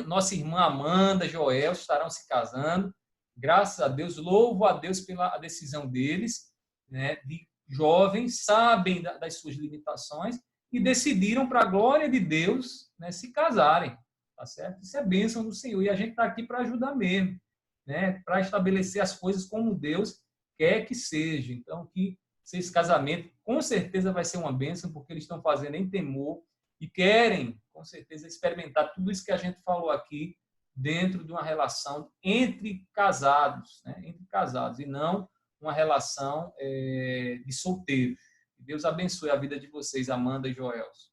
nossa irmã Amanda, Joel estarão se casando. Graças a Deus, louvo a Deus pela decisão deles, né, de jovens, sabem das suas limitações e decidiram, para a glória de Deus, né, se casarem. Tá certo? Isso é bênção do Senhor e a gente está aqui para ajudar mesmo, né, para estabelecer as coisas como Deus quer que seja. Então, que esse casamento com certeza vai ser uma bênção, porque eles estão fazendo em temor e querem, com certeza, experimentar tudo isso que a gente falou aqui dentro de uma relação entre casados, né? Entre casados, e não uma relação de solteiros. Deus abençoe a vida de vocês, Amanda e Joelson.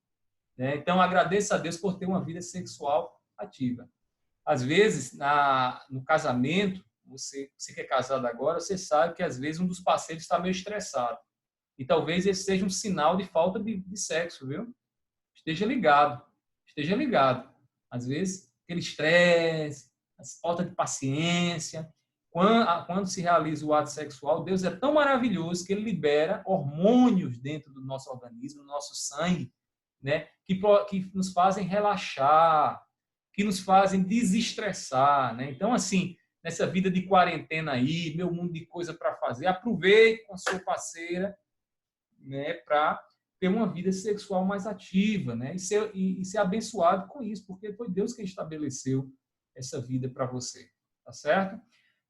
Então, agradeça a Deus por ter uma vida sexual ativa. Às vezes, no casamento, você que é casado agora, você sabe que às vezes um dos parceiros está meio estressado. E talvez esse seja um sinal de falta de sexo, viu? Esteja ligado. Esteja ligado. Às vezes, aquele estresse, a falta de paciência. Quando se realiza o ato sexual, Deus é tão maravilhoso que Ele libera hormônios dentro do nosso organismo, do nosso sangue, né? Que nos fazem relaxar, que nos fazem desestressar, né? Então, assim, nessa vida de quarentena aí, meu mundo de coisa para fazer, aproveite com a sua parceira, né, para ter uma vida sexual mais ativa, né, e ser abençoado com isso, porque foi Deus quem estabeleceu essa vida para você, tá certo?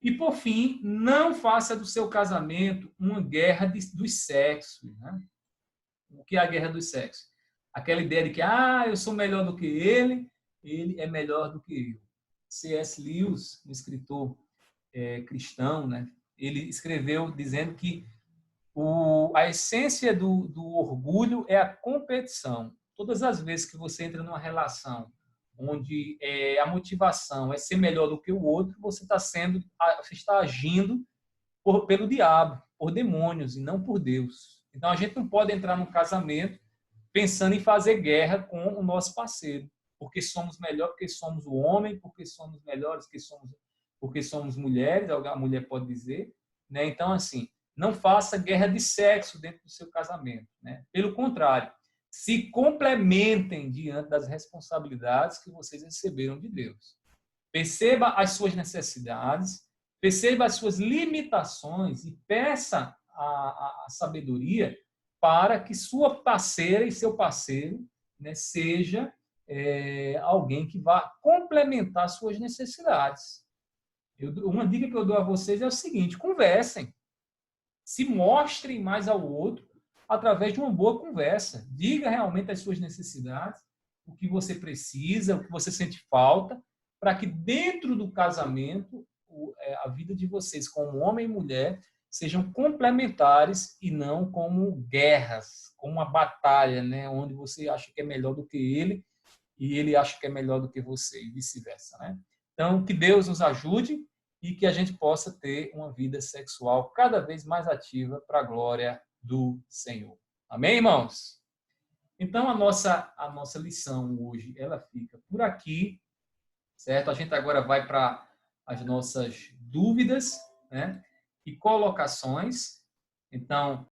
E, por fim, não faça do seu casamento uma guerra dos sexos, né? O que é a guerra dos sexos? Aquela ideia de que, eu sou melhor do que ele é melhor do que eu. C.S. Lewis, um escritor cristão, né, ele escreveu dizendo que a essência do orgulho é a competição. Todas as vezes que você entra numa relação onde a motivação é ser melhor do que o outro, você está agindo pelo diabo, por demônios e não por Deus. Então a gente não pode entrar num casamento pensando em fazer guerra com o nosso parceiro, porque somos melhores, porque somos o homem, porque somos melhores, porque somos mulheres, a mulher pode dizer, né? Então, assim, não faça guerra de sexo dentro do seu casamento, né? Pelo contrário, se complementem diante das responsabilidades que vocês receberam de Deus. Perceba as suas necessidades, perceba as suas limitações e peça a sabedoria para que sua parceira e seu parceiro, né, seja alguém que vá complementar suas necessidades. Uma dica que eu dou a vocês é o seguinte: conversem. Se mostrem mais ao outro através de uma boa conversa. Diga realmente as suas necessidades, o que você precisa, o que você sente falta, para que dentro do casamento a vida de vocês como homem e mulher sejam complementares e não como guerras, como uma batalha, né, onde você acha que é melhor do que ele e ele acha que é melhor do que você e vice-versa, né? Então, que Deus nos ajude e que a gente possa ter uma vida sexual cada vez mais ativa para a glória do Senhor. Amém, irmãos? Então, a nossa lição hoje, ela fica por aqui, certo? A gente agora vai para as nossas dúvidas, né, e colocações. Então,